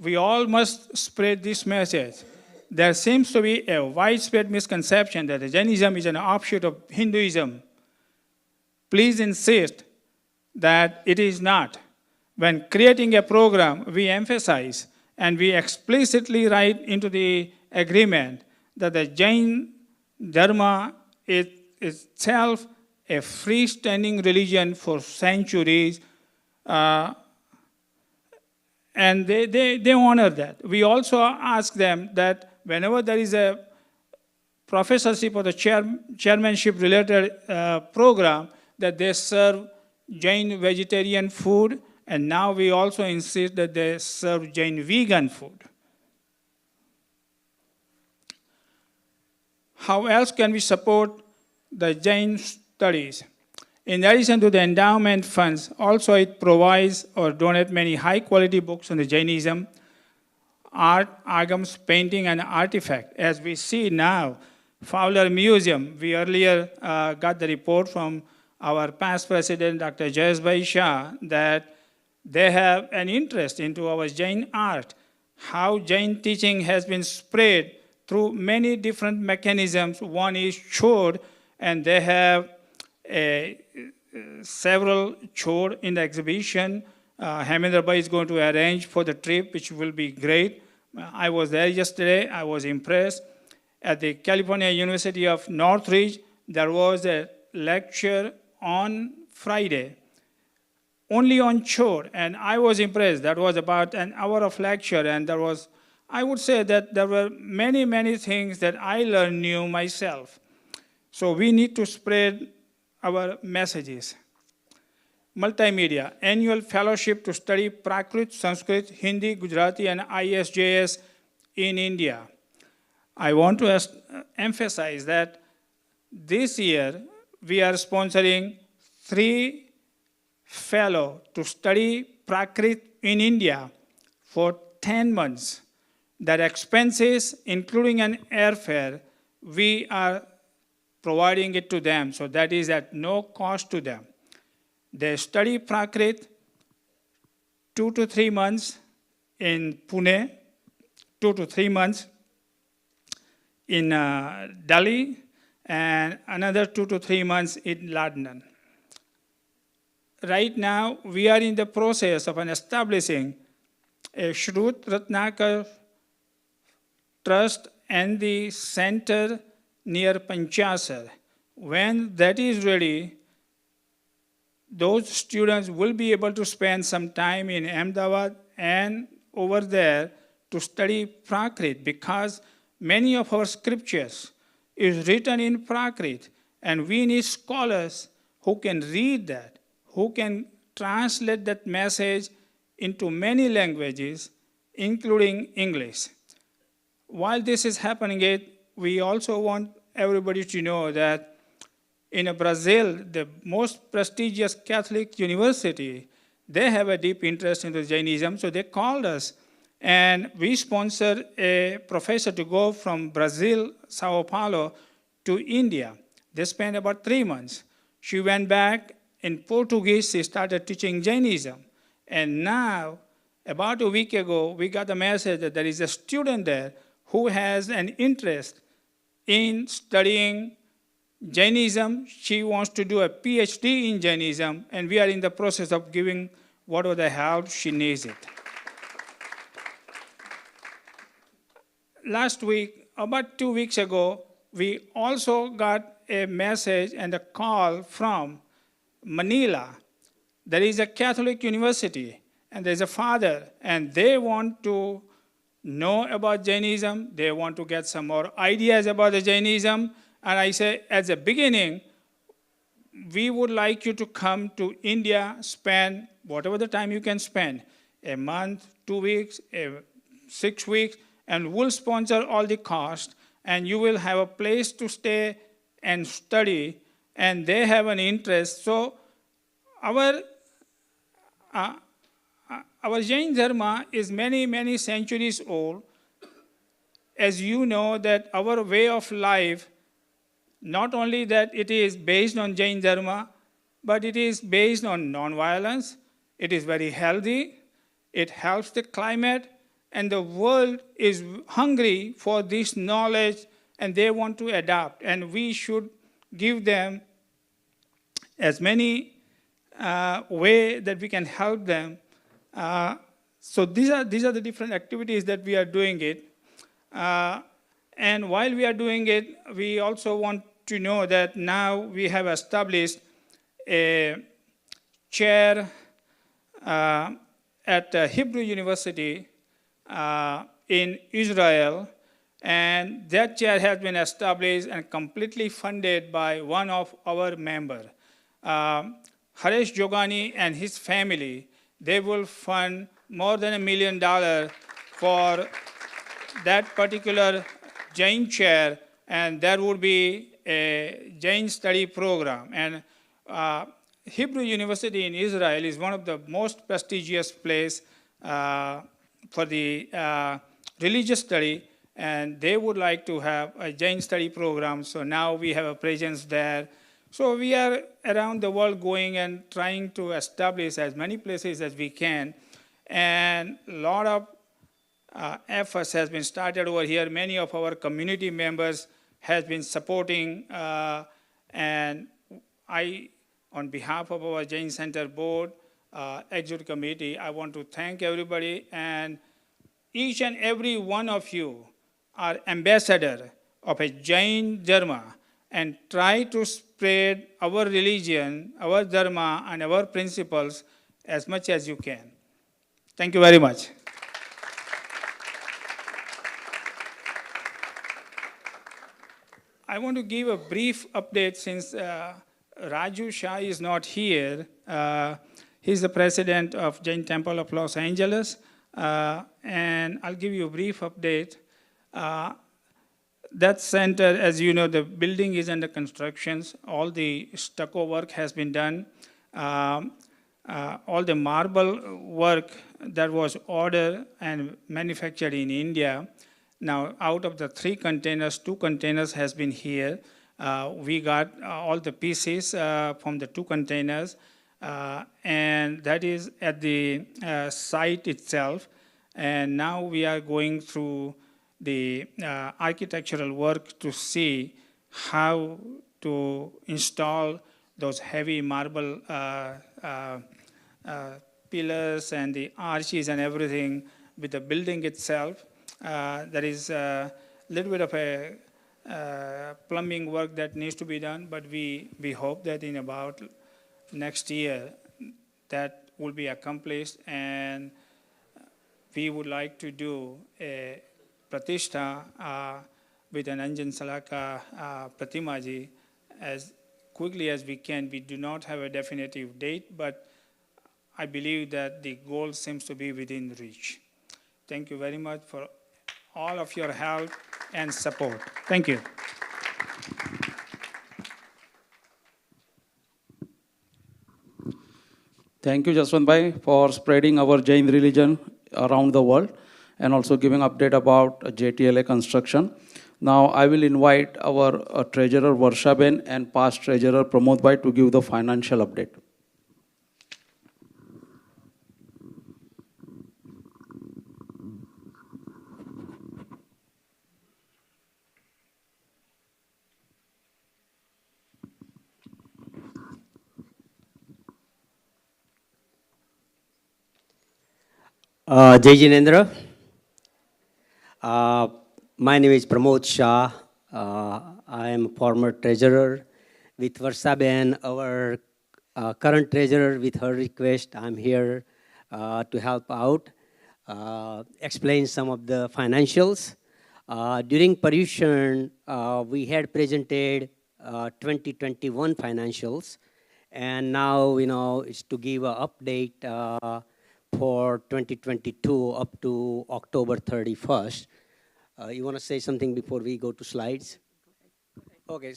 we all must spread this message. There seems to be a widespread misconception that Jainism is an offshoot of Hinduism. Please insist that it is not. When creating a program, we emphasize and we explicitly write into the agreement that the Jain Dharma is itself a freestanding religion for centuries, and they honor that. We also ask them that whenever there is a professorship or the chairmanship related program, that they serve Jain vegetarian food, and now we also insist that they serve Jain vegan food. How else can we support the Jain studies? In addition to the endowment funds, also it provides or donates many high-quality books on the Jainism, art, agams, painting, and artifact. As we see now, Fowler Museum, we earlier got the report from our past president, Dr. Jayasbhai Shah, that they have an interest into our Jain art, how Jain teaching has been spread through many different mechanisms. One is chod, and they have several chod in the exhibition. Hemendra Bhai is going to arrange for the trip, which will be great. I was there yesterday. I was impressed. At the California University of Northridge, there was a lecture on Friday, only on chod, and I was impressed. That was about an hour of lecture, and there was, I would say that there were many, many things that I learned new myself. So we need to spread our messages. Multimedia, annual fellowship to study Prakrit, Sanskrit, Hindi, Gujarati, and ISJS in India. I want to emphasize that this year we are sponsoring 3 fellows to study Prakrit in India for 10 months. Their expenses, including an airfare, we are providing it to them, so that is at no cost to them. They study Prakrit 2 to 3 months in Pune, 2 to 3 months in Delhi, and another 2 to 3 months in London. Right now, we are in the process of establishing a Shrut Ratnakar Trust and the center near Panchasar. When that is ready, those students will be able to spend some time in Ahmedabad and over there to study Prakrit, because many of our scriptures is written in Prakrit, and we need scholars who can read that, who can translate that message into many languages, including English. While this is happening, we also want everybody to know that in Brazil, the most prestigious Catholic university, they have a deep interest in the Jainism, so they called us, and we sponsored a professor to go from Brazil, Sao Paulo, to India. They spent about 3 months. She went back in Portuguese, she started teaching Jainism. And now, about a week ago, we got a message that there is a student there who has an interest in studying Jainism. She wants to do a PhD in Jainism, and we are in the process of giving whatever the help she needs it. Last week, about 2 weeks ago, we also got a message and a call from Manila. There is a Catholic university, and there's a father, and they want to know about Jainism. They want to get some more ideas about the Jainism. And I say, at the beginning, we would like you to come to India, spend whatever the time you can spend, a month, 2 weeks, 6 weeks, and we'll sponsor all the cost, and you will have a place to stay and study, and they have an interest. So our our Jain Dharma is many, many centuries old. As you know, that our way of life, not only that it is based on Jain Dharma, but it is based on non-violence. It is very healthy. It helps the climate, and the world is hungry for this knowledge, and they want to adapt. And we should give them as many way that we can help them. So these are the different activities that we are doing it. And while we are doing it, we also want to know that now we have established a chair at Hebrew University in Israel, and that chair has been established and completely funded by one of our members. Haresh Jogani and his family, they will fund more than $1 million for that particular Jain chair, and there would be a Jain study program. And Hebrew University in Israel is one of the most prestigious places for the religious study, and they would like to have a Jain study program. So now we have a presence there. So we are around the world going and trying to establish as many places as we can. And a lot of efforts has been started over here. Many of our community members has been supporting, and I, on behalf of our Jain Center Board, Executive Committee, I want to thank everybody, and each and every one of you are ambassador of a Jain Dharma, and try to spread our religion, our Dharma, and our principles as much as you can. Thank you very much. I want to give a brief update since Raju Shah is not here. He's the president of Jain Temple of Los Angeles, and I'll give you a brief update. That center, as you know, the building is under construction. All the stucco work has been done. All the marble work that was ordered and manufactured in India. Now, out of the 3 containers, 2 containers has been here. We got all the pieces from the 2 containers, and that is at the site itself. And now we are going through the architectural work to see how to install those heavy marble pillars and the arches and everything with the building itself. There is a little bit of a plumbing work that needs to be done, but we hope that in about next year that will be accomplished, and we would like to do a pratishtha with an Anjan Salaka Pratimaji as quickly as we can. We do not have a definitive date, but I believe that the goal seems to be within reach. Thank you very much for all of your help and support. Thank you. Thank you, Jaswant Bhai, for spreading our Jain religion around the world and also giving update about JTLA construction. Now, I will invite our treasurer Varsha Ben and past treasurer Pramod Bhai to give the financial update. Jai Jinendra. My name is Pramod Shah. I am a former treasurer with Varsha Ben, our current treasurer. With her request, I'm here to help out, explain some of the financials. During Paryushan, we had presented 2021 financials, and now it's to give an update for 2022 up to October 31st. You want to say something before we go to slides? Okay.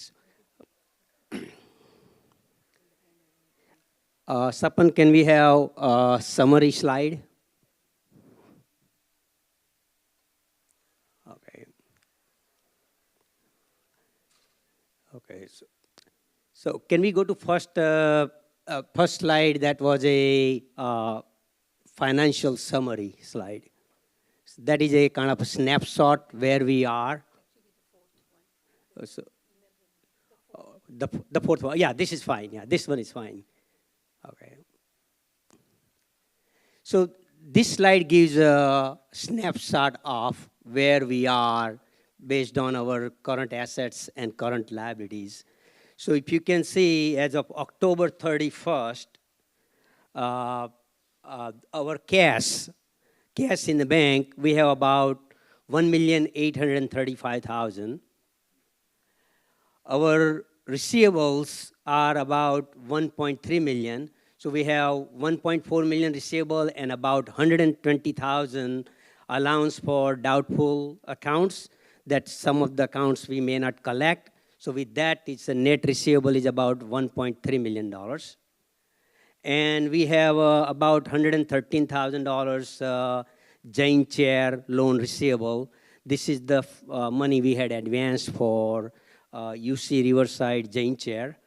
Sapan, can we have a summary slide? Okay. Okay. So can we go to first slide? That was a financial summary slide. So that is a kind of a snapshot where we are. So, the fourth one, yeah, this is fine. Yeah, this one is fine. Okay. So this slide gives a snapshot of where we are based on our current assets and current liabilities. So if you can see, as of October 31st, our cash in the bank, we have about 1,835,000. Our receivables are about 1.3 million. So we have 1.4 million receivable and about 120,000 allowance for doubtful accounts, that some of the accounts we may not collect. So with that, it's a net receivable is about $1.3 million. And we have about $113,000 Jain chair loan receivable. This is the money we had advanced for UC Riverside Jain chair.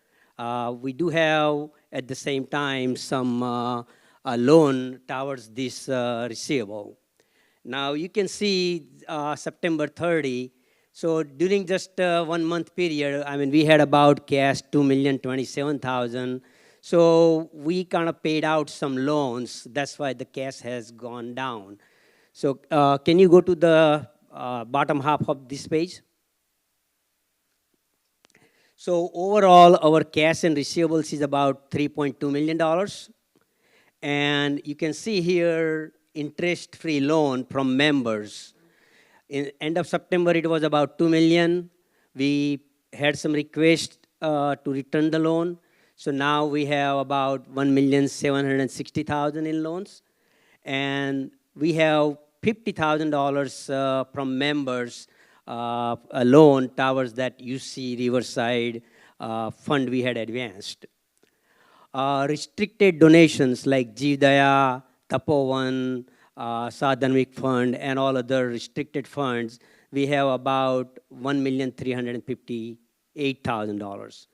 We do have, at the same time, some a loan towards this receivable. Now you can see September 30. So during just 1 month period, I mean, we had about cash 2,027,000. So we kind of paid out some loans. That's why the cash has gone down. So can you go to the bottom half of this page? So overall, our cash and receivables is about $3.2 million. And you can see here, interest-free loan from members. In end of September, it was about 2 million. We had some requests to return the loan. So now we have about 1,760,000 in loans. And we have $50,000 from members, a loan towards that UC Riverside fund we had advanced. Restricted donations like Jivdaya, Tapovan, Sadhanvik Fund, and all other restricted funds, we have about $1,358,000.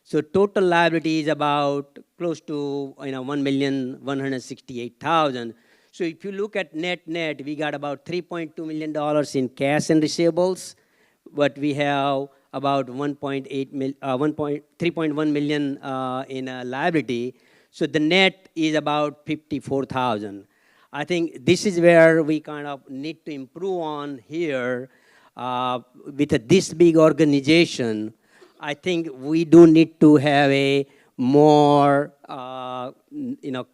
So total liability is about close to $1,168,000. So if you look at net, we got about $3.2 million in cash and receivables, but we have about 3.1 million in liability. So the net is about 54,000. I think this is where we kind of need to improve on here. With this big organization, I think we do need to have a more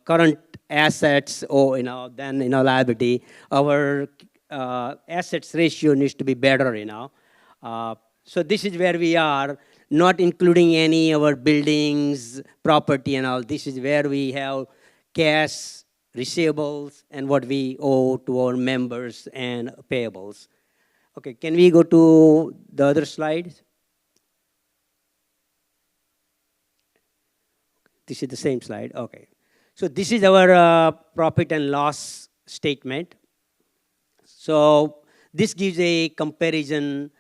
current assets or than liability. Our assets ratio needs to be better. So this is where we are, not including any of our buildings, property, and all. This is where we have cash, receivables, and what we owe to our members and payables. Okay, can we go to the other slide? This is the same slide. Okay. So this is our profit and loss statement. So this gives a comparison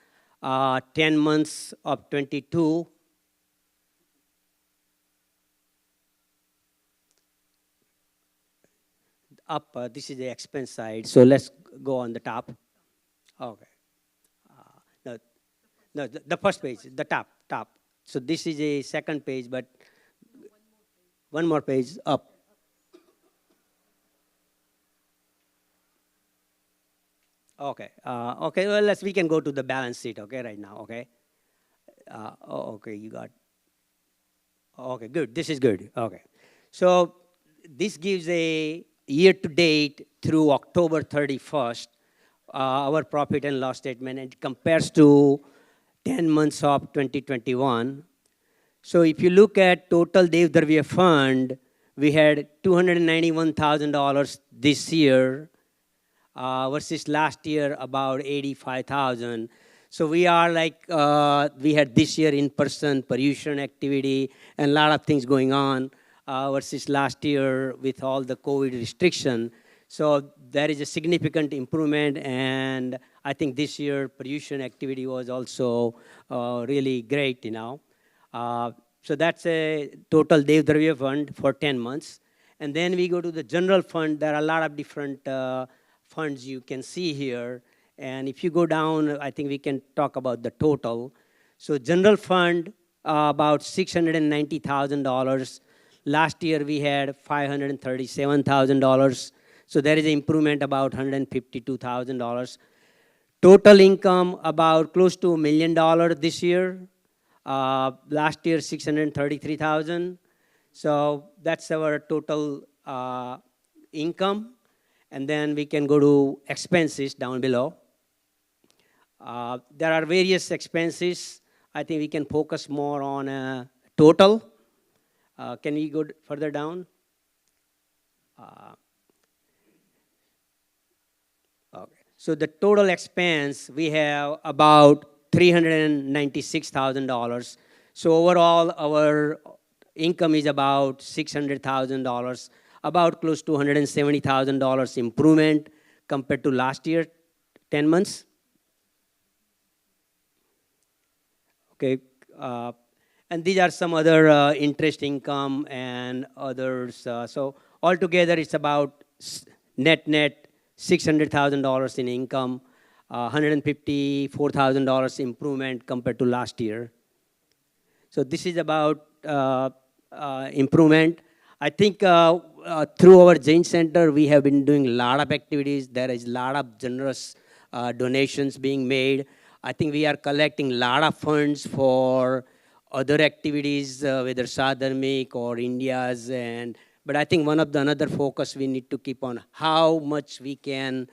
10 months of 22. Up, this is the expense side. So let's go on the top. Okay. No, the first page, the top. So this is a second page, but one more page up. Okay. Okay. Well, we can go to the balance sheet. Okay, right now. Okay. Okay, you got. Okay, good. This is good. Okay. So this gives a year to date through October 31st our profit and loss statement, and it compares to 10 months of 2021. So if you look at total Devdarvya fund, we had $291,000 this year versus last year about 85,000. So we are like, we had this year in-person Paryushan activity and a lot of things going on. versus last year with all the COVID restriction. So there is a significant improvement, and I think this year pollution activity was also really great, you know. So that's a total Dev Dravya fund for 10 months. And then we go to the general fund. There are a lot of different funds you can see here. And if you go down, I think we can talk about the total. So general fund, about $690,000. Last year we had $537,000. So there is an improvement about $152,000. Total income about close to $1 million this year. Last year, 633,000. So that's our total income. And then we can go to expenses down below. There are various expenses. I think we can focus more on total. Can we go further down? Okay. So the total expense, we have about $396,000. So overall, our income is about $600,000, about close to $170,000 improvement compared to last year, 10 months. Okay, and these are some other interest income and others. So altogether, it's about net $600,000 in income, $154,000 improvement compared to last year. So this is about improvement. I think through our Jain Center, we have been doing a lot of activities. There is a lot of generous donations being made. I think we are collecting a lot of funds for other activities, whether Sadharmic or India's. But I think one of the another focus we need to keep on how much we can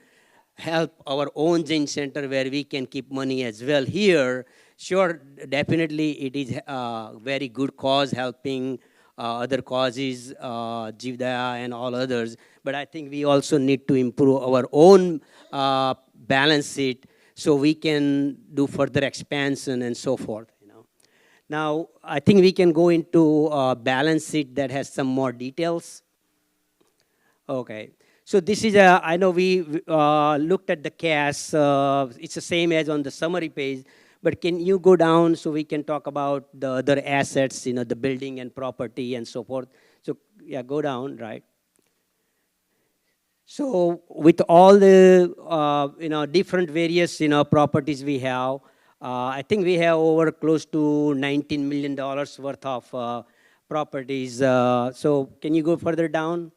help our own Jain Center where we can keep money as well here. Sure, definitely it is a very good cause helping other causes, Jivdaya and all others. But I think we also need to improve our own balance sheet so we can do further expansion and so forth. You know. Now, I think we can go into a balance sheet that has some more details. Okay. So this is I know we looked at the cash. It's the same as on the summary page. But can you go down so we can talk about the other assets, you know, the building and property and so forth. So yeah, go down, right. So with all the, different various, properties we have, I think we have over close to $19 million worth of properties. So can you go further down?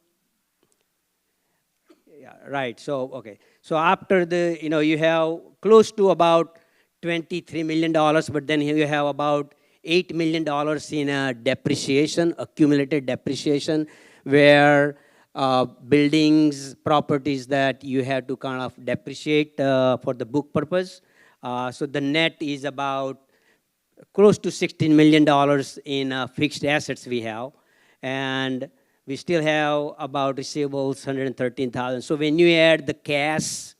Yeah, right. So, okay. So after the, you have close to about $23 million, but then here you have about $8 million in depreciation, accumulated depreciation, where buildings, properties that you have to kind of depreciate for the book purpose. So the net is about close to $16 million in fixed assets we have. And we still have about receivables, 113,000. So when you add the cash,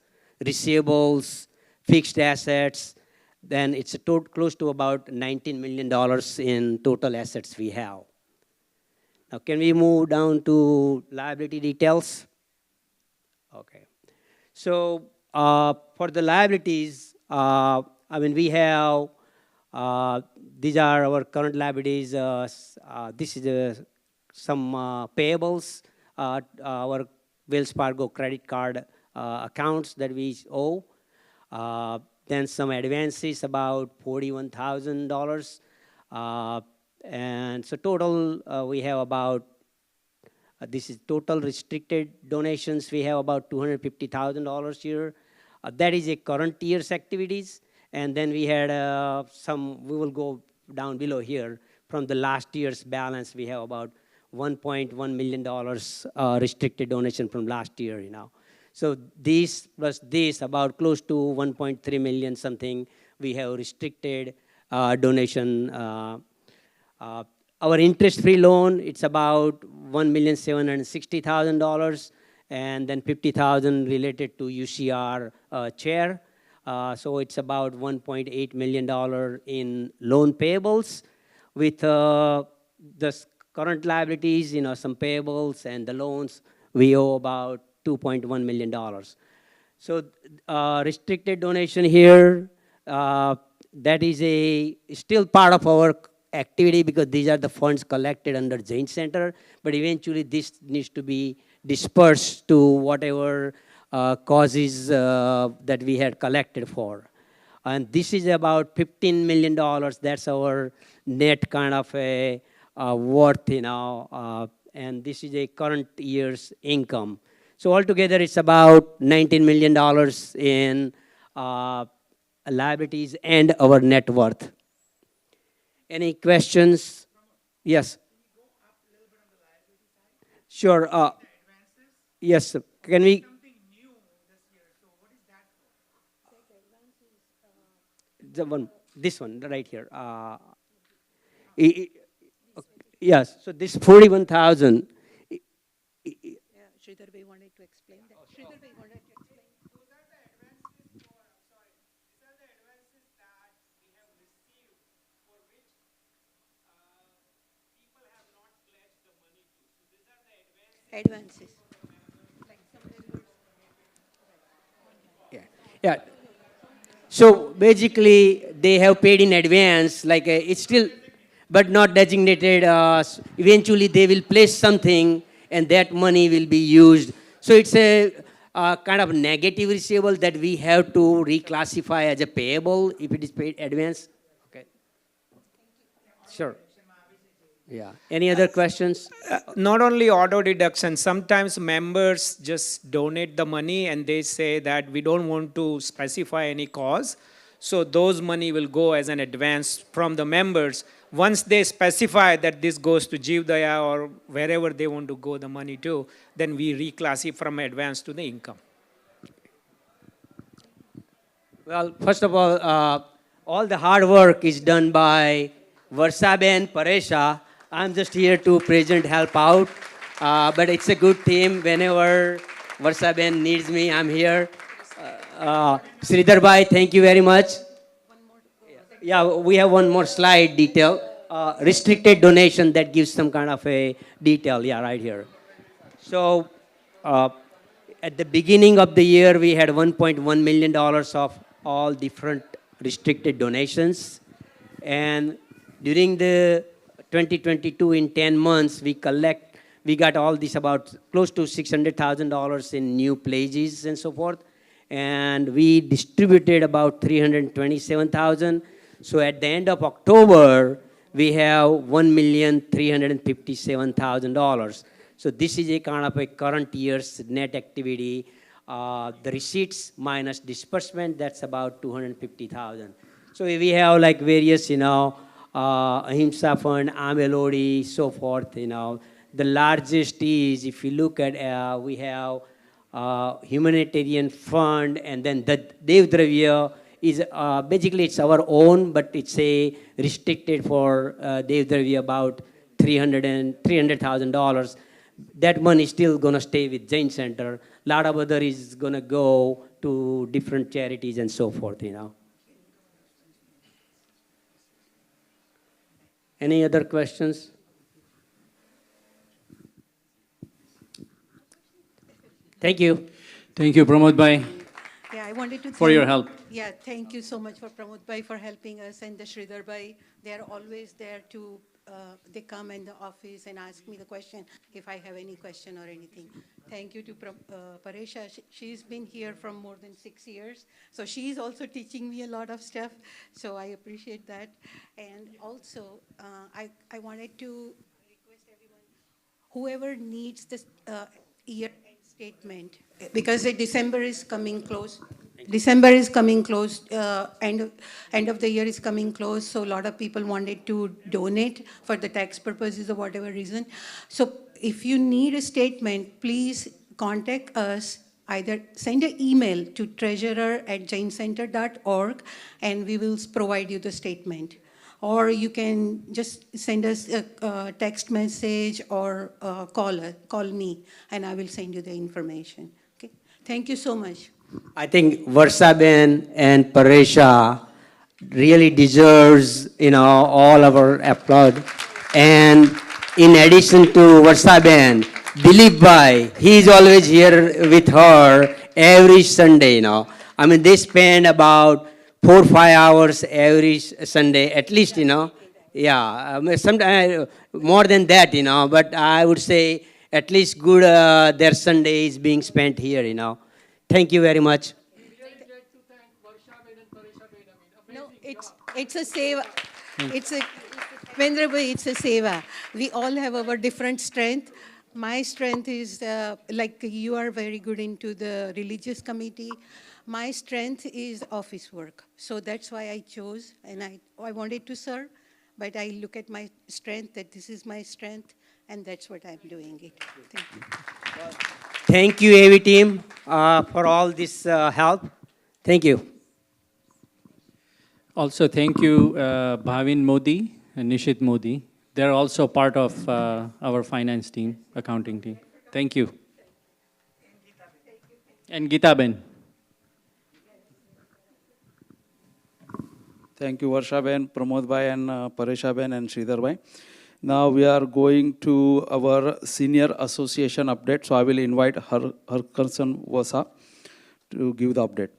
receivables, fixed assets, then it's close to about $19 million in total assets we have. Now, can we move down to liability details? Okay. So for the liabilities, we have, these are our current liabilities. This is some payables, our Wells Fargo credit card accounts that we owe. Then some advances, about $41,000. And so total, we have about, this is total restricted donations. We have about $250,000 here. That is a current year's activities. And then we had some, we will go down below here. From the last year's balance, we have about $1.1 million restricted donation from last year, So this plus this, about close to 1.3 million something, we have restricted donation. Our interest-free loan, it's about $1,760,000, and then $50,000 related to UCR chair. So it's about $1.8 million in loan payables, with the current liabilities, some payables and the loans, we owe about $2.1 million. So restricted donation here, that is still part of our activity because these are the funds collected under Jain Center, but eventually this needs to be dispersed to whatever causes that we had collected for. And this is about $15 million. That's our net kind of a worth, and this is a current year's income. So altogether, it's about $19 million in liabilities and our net worth. Any questions? Yes. Sure. Yes. Can we? This one right here. Yes. So this 41,000. Sridhar Bhai wanted to explain that. Sridhar Bhai wanted to explain. Advances. Yeah. So basically, they have paid in advance, like it's still, but not designated. Eventually, they will place something, and that money will be used. So it's a kind of negative receivable that we have to reclassify as a payable if it is paid advance. Okay. Sure. Yeah. Any other questions? Not only auto deduction, sometimes members just donate the money and they say that we don't want to specify any cause. So those money will go as an advance from the members. Once they specify that this goes to Jivdaya or wherever they want to go the money to, then we reclassify from advance to the income. Well, first of all the hard work is done by Varsaben Paresha. I'm just here to present, help out. But it's a good team. Whenever Varsaben needs me, I'm here. Sridhar Bhai, thank you very much. Yeah, we have one more slide detail. Restricted donation that gives some kind of a detail. Yeah, right here. So at the beginning of the year, we had $1.1 million of all different restricted donations. And during the 2022, in 10 months, we got all this about close to $600,000 in new pledges and so forth. And we distributed about $327,000. So at the end of October, we have $1,357,000. So this is a kind of a current year's net activity. The receipts minus disbursement, that's about $250,000. So we have like various, Ahimsa Fund, Amelodi, so forth, The largest is, if you look at, we have humanitarian fund, and then the Dev Dravya is, basically it's our own, but it's a restricted for Dev Dravya about $300,000. That money is still gonna stay with Jain Center. A lot of other is gonna go to different charities and so forth, Any other questions? Thank you. Thank you, Pramod Bhai, Yeah, I wanted to for your help. Yeah, thank you so much for Pramod Bhai for helping us, and the Sridhar Bhai. They are always there to, they come in the office and ask me the question if I have any question or anything. Thank you to Paresha. She's been here from more than 6 years. So she's also teaching me a lot of stuff. So I appreciate that. And also, I wanted to request everyone, whoever needs this year-end statement, because December is coming close. December is coming close, end of the year is coming close, so a lot of people wanted to donate for the tax purposes or whatever reason. So if you need a statement, please contact us, either send an email to treasurer@jaincenter.org and we will provide you the statement. Or you can just send us a text message or call me and I will send you the information. Okay? Thank you so much. I think Varsaben and Paresha really deserves, all our applause. And in addition to Varsaben, Dilip Bhai, he is always here with her every Sunday, I mean, they spend about 4 or 5 hours every Sunday, at least, Yeah, sometimes more than that, but I would say at least good their Sunday is being spent here. Thank you very much. No, it's a seva. It's a Vendrabhai, it's a seva. We all have our different strength. My strength is like you are very good into the religious committee. My strength is office work. So that's why I chose, and I wanted to serve, but I look at my strength, that this is my strength, and that's what I'm doing it. Thank you. Thank you, AV team, for all this help. Thank you. Also, thank you, Bhavin Modi and Nishit Modi. They're also part of our finance team, accounting team. Thank you. And Geeta Ben. Thank you, Varsha Ben, Pramod Bhai, and Paresha Ben, and Sridhar Bhai. Now we are going to our senior association update. So I will invite Harkarsan Vasa to give the update.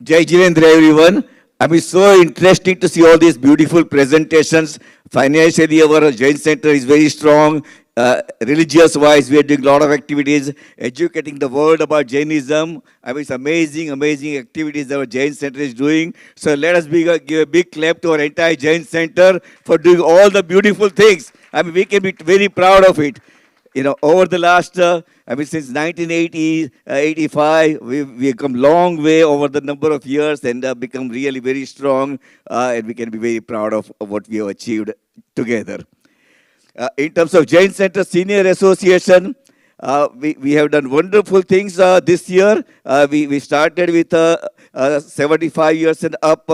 Jai Jirendra, everyone. I mean, so interesting to see all these beautiful presentations. Financially, our Jain Center is very strong. Religious-wise, we are doing a lot of activities, educating the world about Jainism. I mean, it's amazing, amazing activities our Jain Center is doing. So let us give a big clap to our entire Jain Center for doing all the beautiful things. I mean, we can be very proud of it. Over the last, since 1980, 85, we've come long way over the number of years and become really very strong, and we can be very proud of what we have achieved together. In terms of Jain Center Senior Association, we have done wonderful things this year. We started with 75 years and up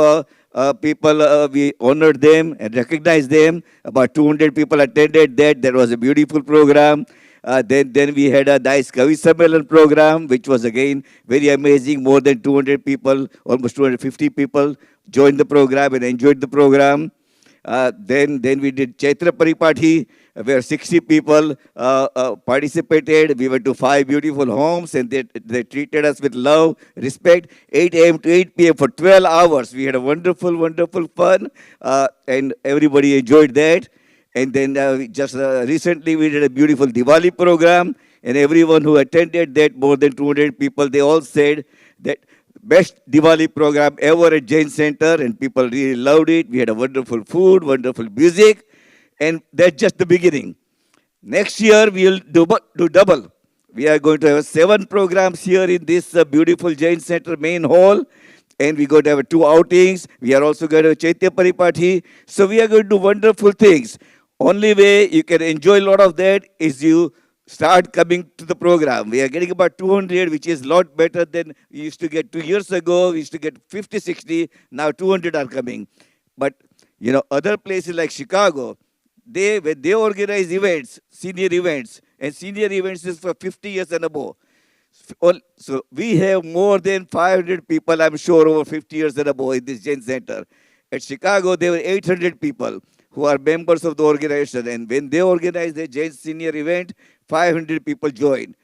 people, we honored them and recognized them. About 200 people attended that. That was a beautiful program. Then we had a nice Kavi Sammelan program, which was again very amazing. More than 200 people, almost 250 people joined the program and enjoyed the program. Then we did Chaitra Paripati, where 60 people participated. We went to 5 beautiful homes, and they treated us with love, respect. 8 a.m. to 8 p.m. for 12 hours. We had a wonderful, wonderful fun, and everybody enjoyed that. And then recently we did a beautiful Diwali program, and everyone who attended that, more than 200 people, they all said that best Diwali program ever at Jain Center, and people really loved it. We had a wonderful food, wonderful music, and that's just the beginning. Next year, we will do double. We are going to have 7 programs here in this beautiful Jain Center main hall, and we're going to have 2 outings. We are also going to have Chaitya Paripati. So we are going to do wonderful things. Only way you can enjoy a lot of that is you start coming to the program. We are getting about 200, which is a lot better than we used to get 2 years ago. We used to get 50, 60. Now 200 are coming. But, other places like Chicago, when they organize events, senior events, and senior events is for 50 years and above. So we have more than 500 people, I'm sure, over 50 years and above in this Jain Center. At Chicago, there were 800 people who are members of the organization. And when they organize the Jain senior event, 500 people join.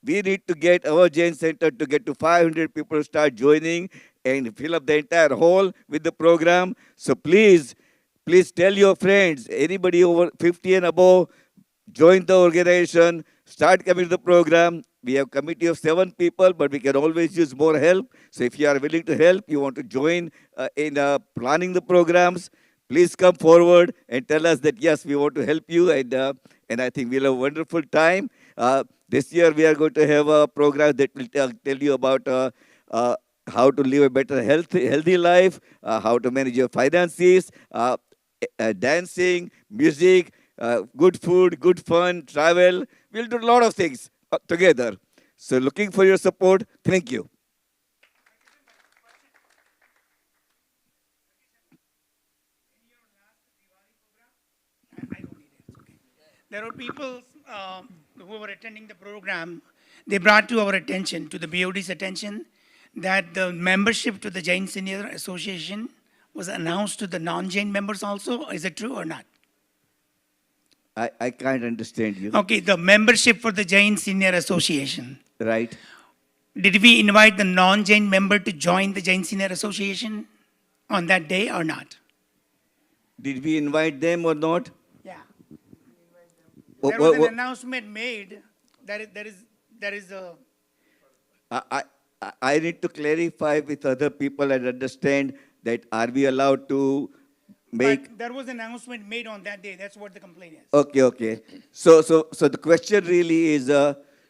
We need to get our Jain Center to get to 500 people to start joining and fill up the entire hall with the program. So please tell your friends, anybody over 50 and above, join the organization, start coming to the program. We have a committee of 7 people, but we can always use more help. So if you are willing to help, you want to join in planning the programs, please come forward and tell us that, yes, we want to help you. And I think we'll have a wonderful time. This year, we are going to have a program that will tell you about how to live a better healthy life, how to manage your finances, dancing, music, good food, good fun, travel. We'll do a lot of things together. So looking for your support. Thank you. There are people who were attending the program. they brought to our attention, to the BOD's attention, that the membership to the Jain Senior Association was announced to the non-Jain members also. Is it true or not? I can't understand you. Okay, the membership for the Jain Senior Association. Right. Did we invite the non-Jain member to join the Jain Senior Association on that day or not? Did we invite them or not? Yeah. Wha- There was wha- an announcement made that there is a... I need to clarify with other people and understand that are we allowed to make. But there was an announcement made on that day. That's what the complaint is. Okay. So the question really is,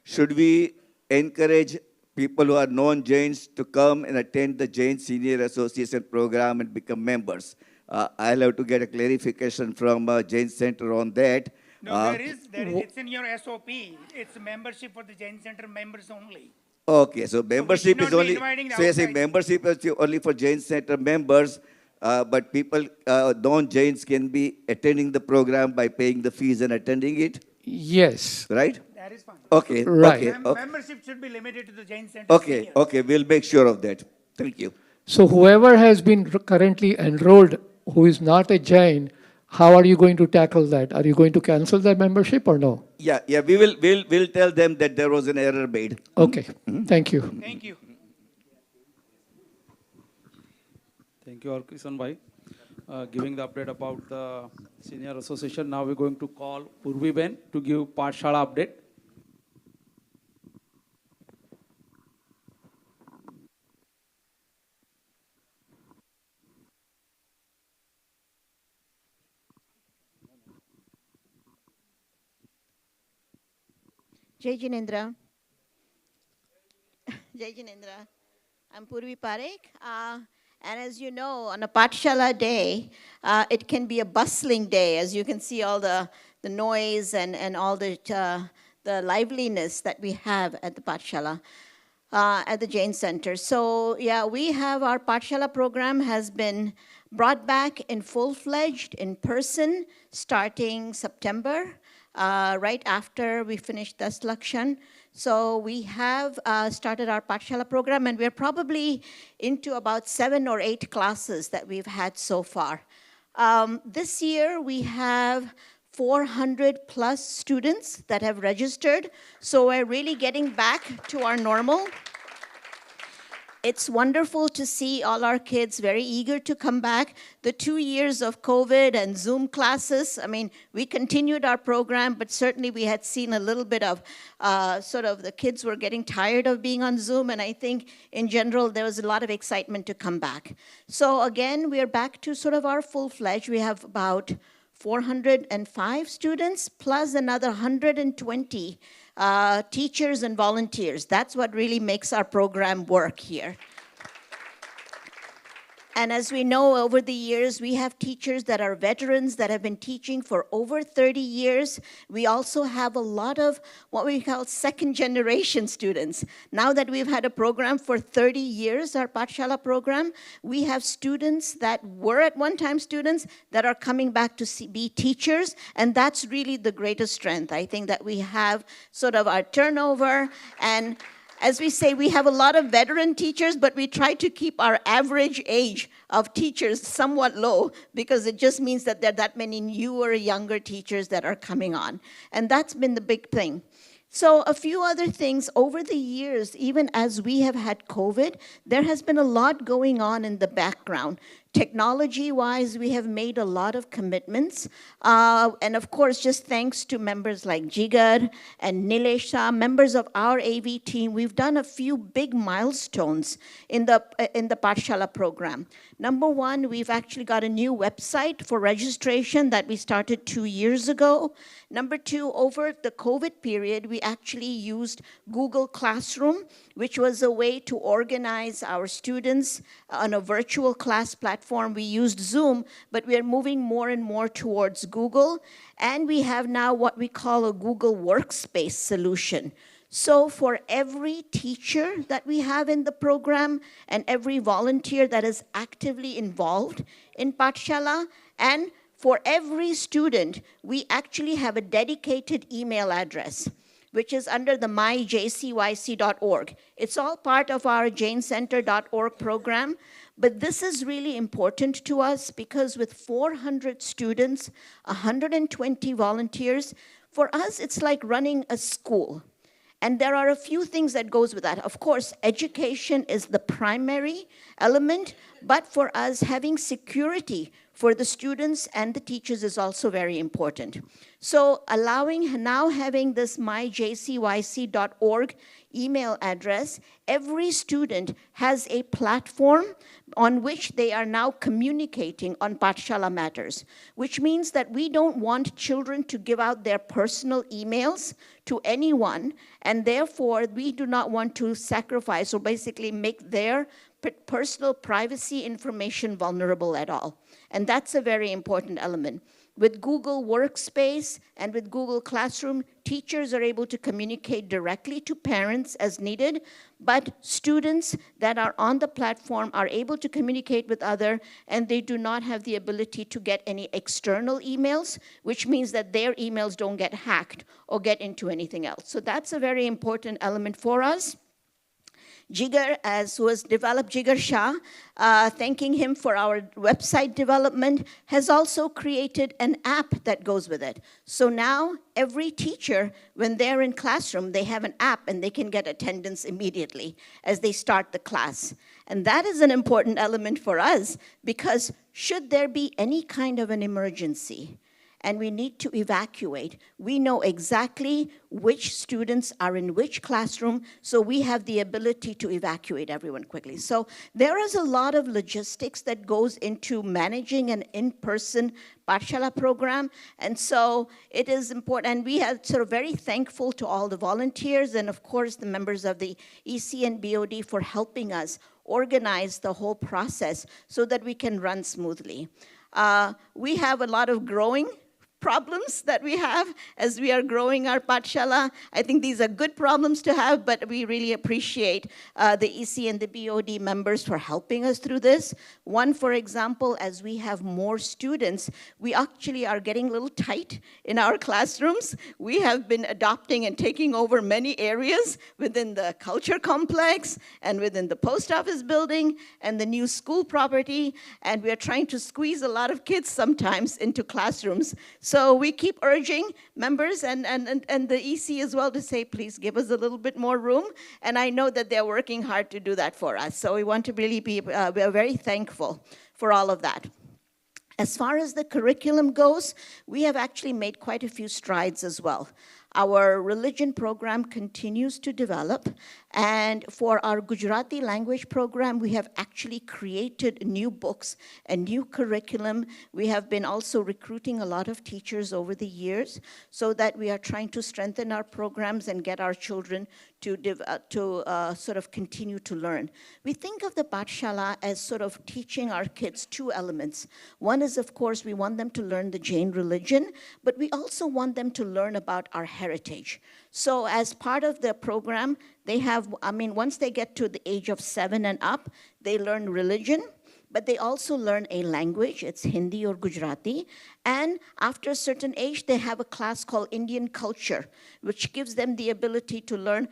should we encourage people who are non-Jains to come and attend the Jain Senior Association program and become members? I'll have to get a clarification from Jain Center on that. No, there is, it's in your SOP. It's membership for the Jain Center members only. Okay, so membership is only, so you're saying outside. membership is only for Jain Center members, but people, non-Jains can be attending the program by paying the fees and attending it, Yes. right? That is fine. Okay, Right. okay. Membership should be limited to the Jain Center. Okay, okay, we'll make sure of that. Thank you. So whoever has been currently enrolled who is not a Jain, how are you going to tackle that? Are you going to cancel that membership or no? Yeah, we'll tell them that there was an error made. Okay, thank you. Thank you. Thank you, Kishan Bhai, giving the update about the Senior Association. Now we're going to call Purvi Ben to give Pathshala update. Jai Jinendra. Jai Jinendra. I'm Purvi Parekh. And as you know, on a Pathshala day, it can be a bustling day, as you can see all the noise and all the liveliness that we have at the Pathshala, at the Jain Center. So yeah, we have our Pathshala program has been brought back in full-fledged, in person, starting September. Right after we finished Das Lakshan. So we have started our Pathshala program, and we're probably into about 7 or 8 classes that we've had so far. This year, we have 400 plus students that have registered, so we're really getting back to our normal. It's wonderful to see all our kids very eager to come back. The 2 years of COVID and Zoom classes, I mean, we continued our program, but certainly we had seen a little bit of sort of the kids were getting tired of being on Zoom, and I think in general there was a lot of excitement to come back. So again, we're back to sort of our full-fledged. We have about 405 students plus another 120 teachers and volunteers. That's what really makes our program work here. And as we know, over the years, we have teachers that are veterans that have been teaching for over 30 years. We also have a lot of what we call second-generation students. Now that we've had a program for 30 years, our Pathshala program, we have students that were at one time students that are coming back to be teachers, and that's really the greatest strength. I think that we have sort of our turnover, and as we say, we have a lot of veteran teachers, but we try to keep our average age of teachers somewhat low because it just means that there are that many newer, younger teachers that are coming on. And that's been the big thing. So a few other things over the years, even as we have had COVID, there has been a lot going on in the background. Technology-wise, we have made a lot of commitments. And of course, just thanks to members like Jigar and Nilesh Shah, members of our AV team, we've done a few big milestones in the Pathshala program. Number one, we've actually got a new website for registration that we started 2 years ago. Number two, over the COVID period, we actually used Google Classroom, which was a way to organize our students on a virtual class platform. We used Zoom, but we are moving more and more towards Google. And we have now what we call a Google Workspace solution. So for every teacher that we have in the program and every volunteer that is actively involved in Pathshala, and for every student, we actually have a dedicated email address, which is under the myjcyc.org. It's all part of our jaincenter.org program, but this is really important to us because with 400 students, 120 volunteers, for us it's like running a school. And there are a few things that goes with that. Of course, education is the primary element, but for us, having security for the students and the teachers is also very important. So now having this myjcyc.org email address, every student has a platform on which they are now communicating on Pathshala matters, which means that we don't want children to give out their personal emails to anyone, and therefore we do not want to sacrifice or basically make their personal privacy information vulnerable at all. And that's a very important element. With Google Workspace and with Google Classroom, teachers are able to communicate directly to parents as needed, but students that are on the platform are able to communicate with others, and they do not have the ability to get any external emails, which means that their emails don't get hacked or get into anything else. So that's a very important element for us. Jigar, who has developed Jigar Shah, thanking him for our website development, has also created an app that goes with it. So now every teacher, when they're in classroom, they have an app and they can get attendance immediately as they start the class. And that is an important element for us because should there be any kind of an emergency, and we need to evacuate, we know exactly which students are in which classroom, so we have the ability to evacuate everyone quickly. So there is a lot of logistics that goes into managing an in-person Pathshala program, and so it is important, and we are sort of very thankful to all the volunteers and of course the members of the EC and BOD for helping us organize the whole process so that we can run smoothly. We have a lot of growing problems that we have as we are growing our Pathshala. I think these are good problems to have, but we really appreciate the EC and the BOD members for helping us through this. One, for example, as we have more students, we actually are getting a little tight in our classrooms. We have been adopting and taking over many areas within the culture complex and within the post office building and the new school property, and we are trying to squeeze a lot of kids sometimes into classrooms. So we keep urging members and the EC as well to say, please give us a little bit more room. And I know that they're working hard to do that for us. So we want to really be, we are very thankful for all of that. As far as the curriculum goes, we have actually made quite a few strides as well. Our religion program continues to develop, and for our Gujarati language program, we have actually created new books and new curriculum. We have been also recruiting a lot of teachers over the years so that we are trying to strengthen our programs and get our children to sort of continue to learn. We think of the Pathshala as sort of teaching our kids two elements. One is, of course, we want them to learn the Jain religion, but we also want them to learn about our heritage. So as part of the program, they have, once they get to the age of 7 and up, they learn religion, but they also learn a language, it's Hindi or Gujarati, and after a certain age, they have a class called Indian culture, which gives them the ability to learn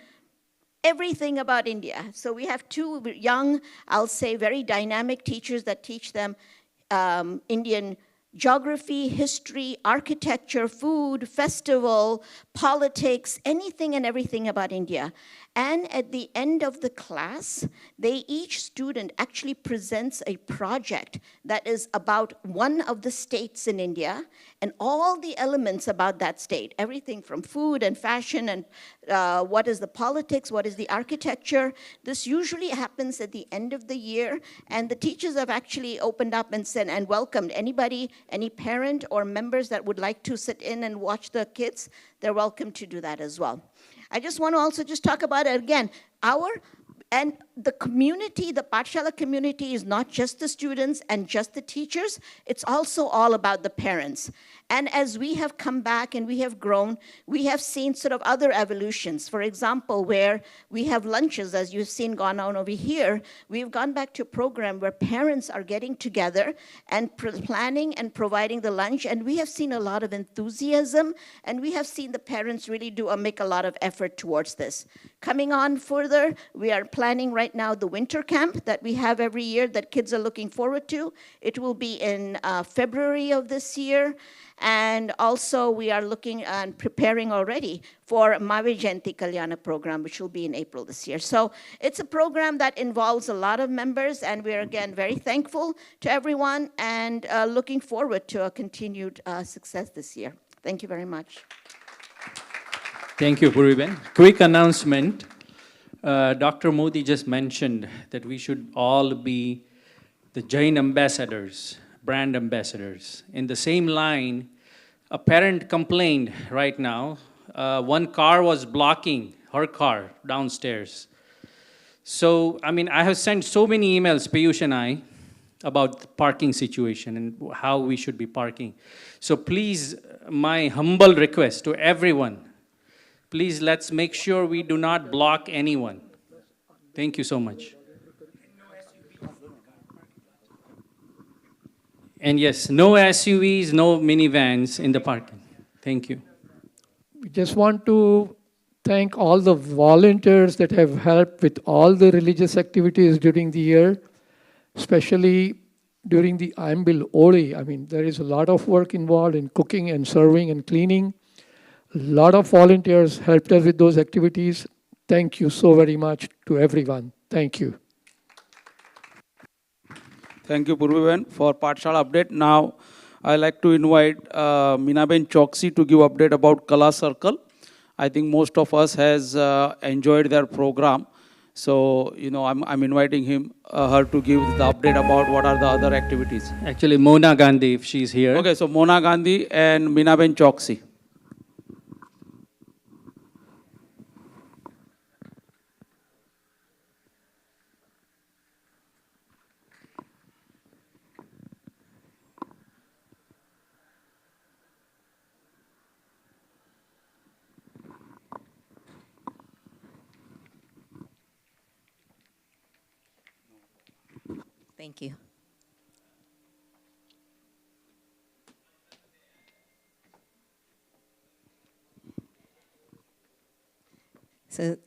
everything about India. So we have two young, I'll say very dynamic teachers that teach them Indian geography, history, architecture, food, festival, politics, anything and everything about India. And at the end of the class, each student actually presents a project that is about one of the states in India and all the elements about that state, everything from food and fashion and what is the politics, what is the architecture. This usually happens at the end of the year, and the teachers have actually opened up and said and welcomed anybody, any parent or members that would like to sit in and watch the kids, they're welcome to do that as well. I just want to also just talk about it again. And the community, the Pathshala community is not just the students and just the teachers, it's also all about the parents. And as we have come back and we have grown, we have seen sort of other evolutions. For example, where we have lunches, as you've seen gone on over here, we've gone back to a program where parents are getting together and planning and providing the lunch. And we have seen a lot of enthusiasm, and we have seen the parents really make a lot of effort towards this. Coming on further, we are planning right now the winter camp that we have every year that kids are looking forward to. It will be in February of this year. And also we are looking and preparing already for Mavi Jayanti Kalyana program, which will be in April this year. So it's a program that involves a lot of members, and we're again very thankful to everyone and looking forward to a continued success this year. Thank you very much. Thank you, Puriben. Quick announcement. Dr. Modi just mentioned that we should all be the Jain ambassadors, brand ambassadors. In the same line, a parent complained right now. One car was blocking her car downstairs. So, I mean, I have sent so many emails, Piyush and I, about the parking situation and how we should be parking. So please, my humble request to everyone, please let's make sure we do not block anyone. Thank you so much. And yes, no SUVs, no minivans in the parking. Thank you. We just want to thank all the volunteers that have helped with all the religious activities during the year, especially during the Aimbil Ori. I mean, there is a lot of work involved in cooking and serving and cleaning. A lot of volunteers helped us with those activities. Thank you so very much to everyone. Thank you. Thank you, Purviben, for Pathshala update. Now, I'd like to invite Minaben Choksi to give update about Kala Circle. I think most of us has enjoyed their program. So, you know, I'm inviting her to give the update about what are the other activities. Actually, Mona Gandhi, if she's here. Okay, so Mona Gandhi and Minaben Choksi. Thank you. So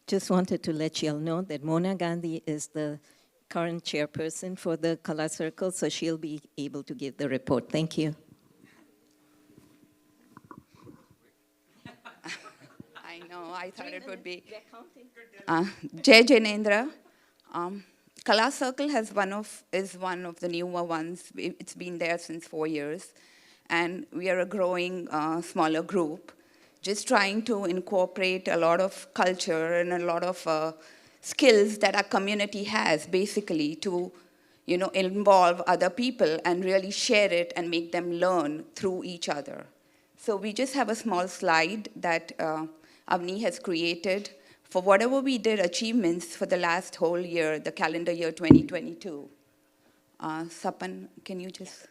just wanted to let you all know that Mona Gandhi is the current chairperson for the Kala Circle, so she'll be able to give the report. Thank you. I know, I thought it would be. Jai Jainendra. Kala Circle is one of the newer ones. It's been there since 4 years. And we are a growing smaller group, just trying to incorporate a lot of culture and a lot of skills that our community has, basically, to involve other people and really share it and make them learn through each other. So we just have a small slide that Avni has created for whatever we did achievements for the last whole year, the calendar year 2022. Sapan, can you just...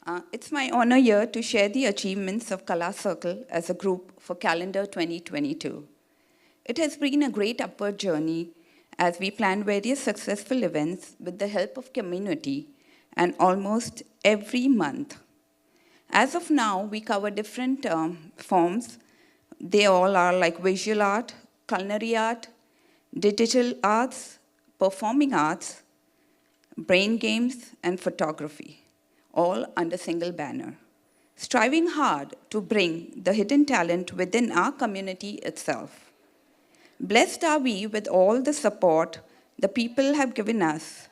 It's my honor here to share the achievements of Kala Circle as a group for calendar 2022. It has been a great upward journey as we plan various successful events with the help of community and almost every month. As of now, we cover different forms. They all are like visual art, culinary art, digital arts, performing arts, brain games, and photography, all under single banner, striving hard to bring the hidden talent within our community itself. Blessed are we with all the support the people have given us,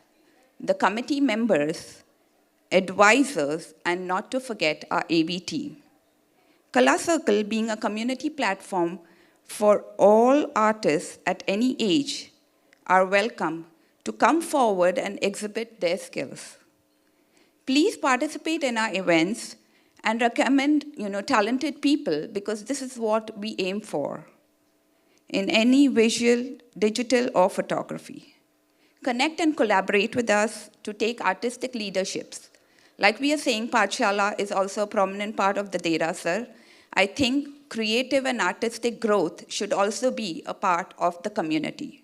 the committee members, advisors, and not to forget our AV team. Kala Circle being a community platform for all artists at any age are welcome to come forward and exhibit their skills. Please participate in our events and recommend talented people because this is what we aim for in any visual, digital, or photography. Connect and collaborate with us to take artistic leaderships. Like we are saying, Pathshala is also a prominent part of the Dera, sir. I think creative and artistic growth should also be a part of the community.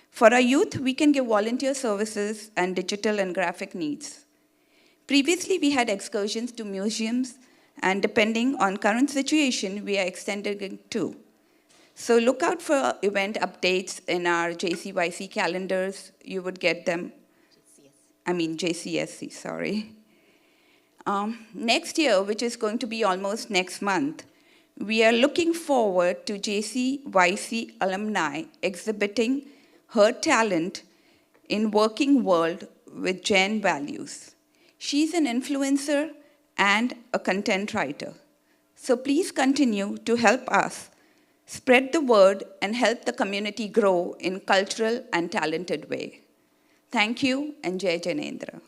For our youth, we can give volunteer services and digital and graphic needs. Previously, we had excursions to museums, and depending on current situation, we are extending it too. So look out for event updates in our JCYC calendars. You would get them. JCSC, sorry. Next year, which is going to be almost next month, we are looking forward to JCYC alumni exhibiting her talent in working world with Jain values. She's an influencer and a content writer. So please continue to help us spread the word and help the community grow in cultural and talented way. Thank you, and Jai Janendra.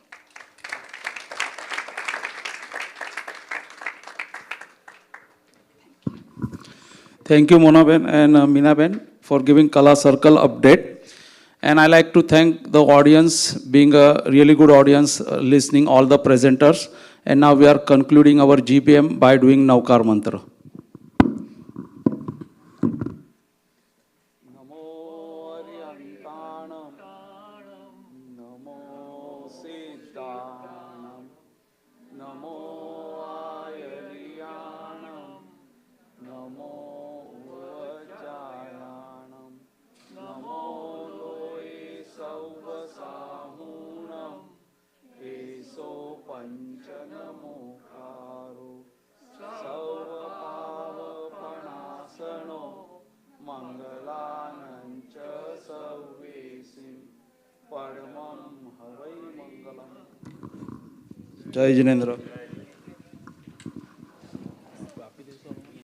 Thank you, Mona Ben and Meena Ben, for giving Kala Circle update. And I like to thank the audience, being a really good audience, listening all the presenters. And now we are concluding our GPM by doing Naukar Mantra. Jai Janendra.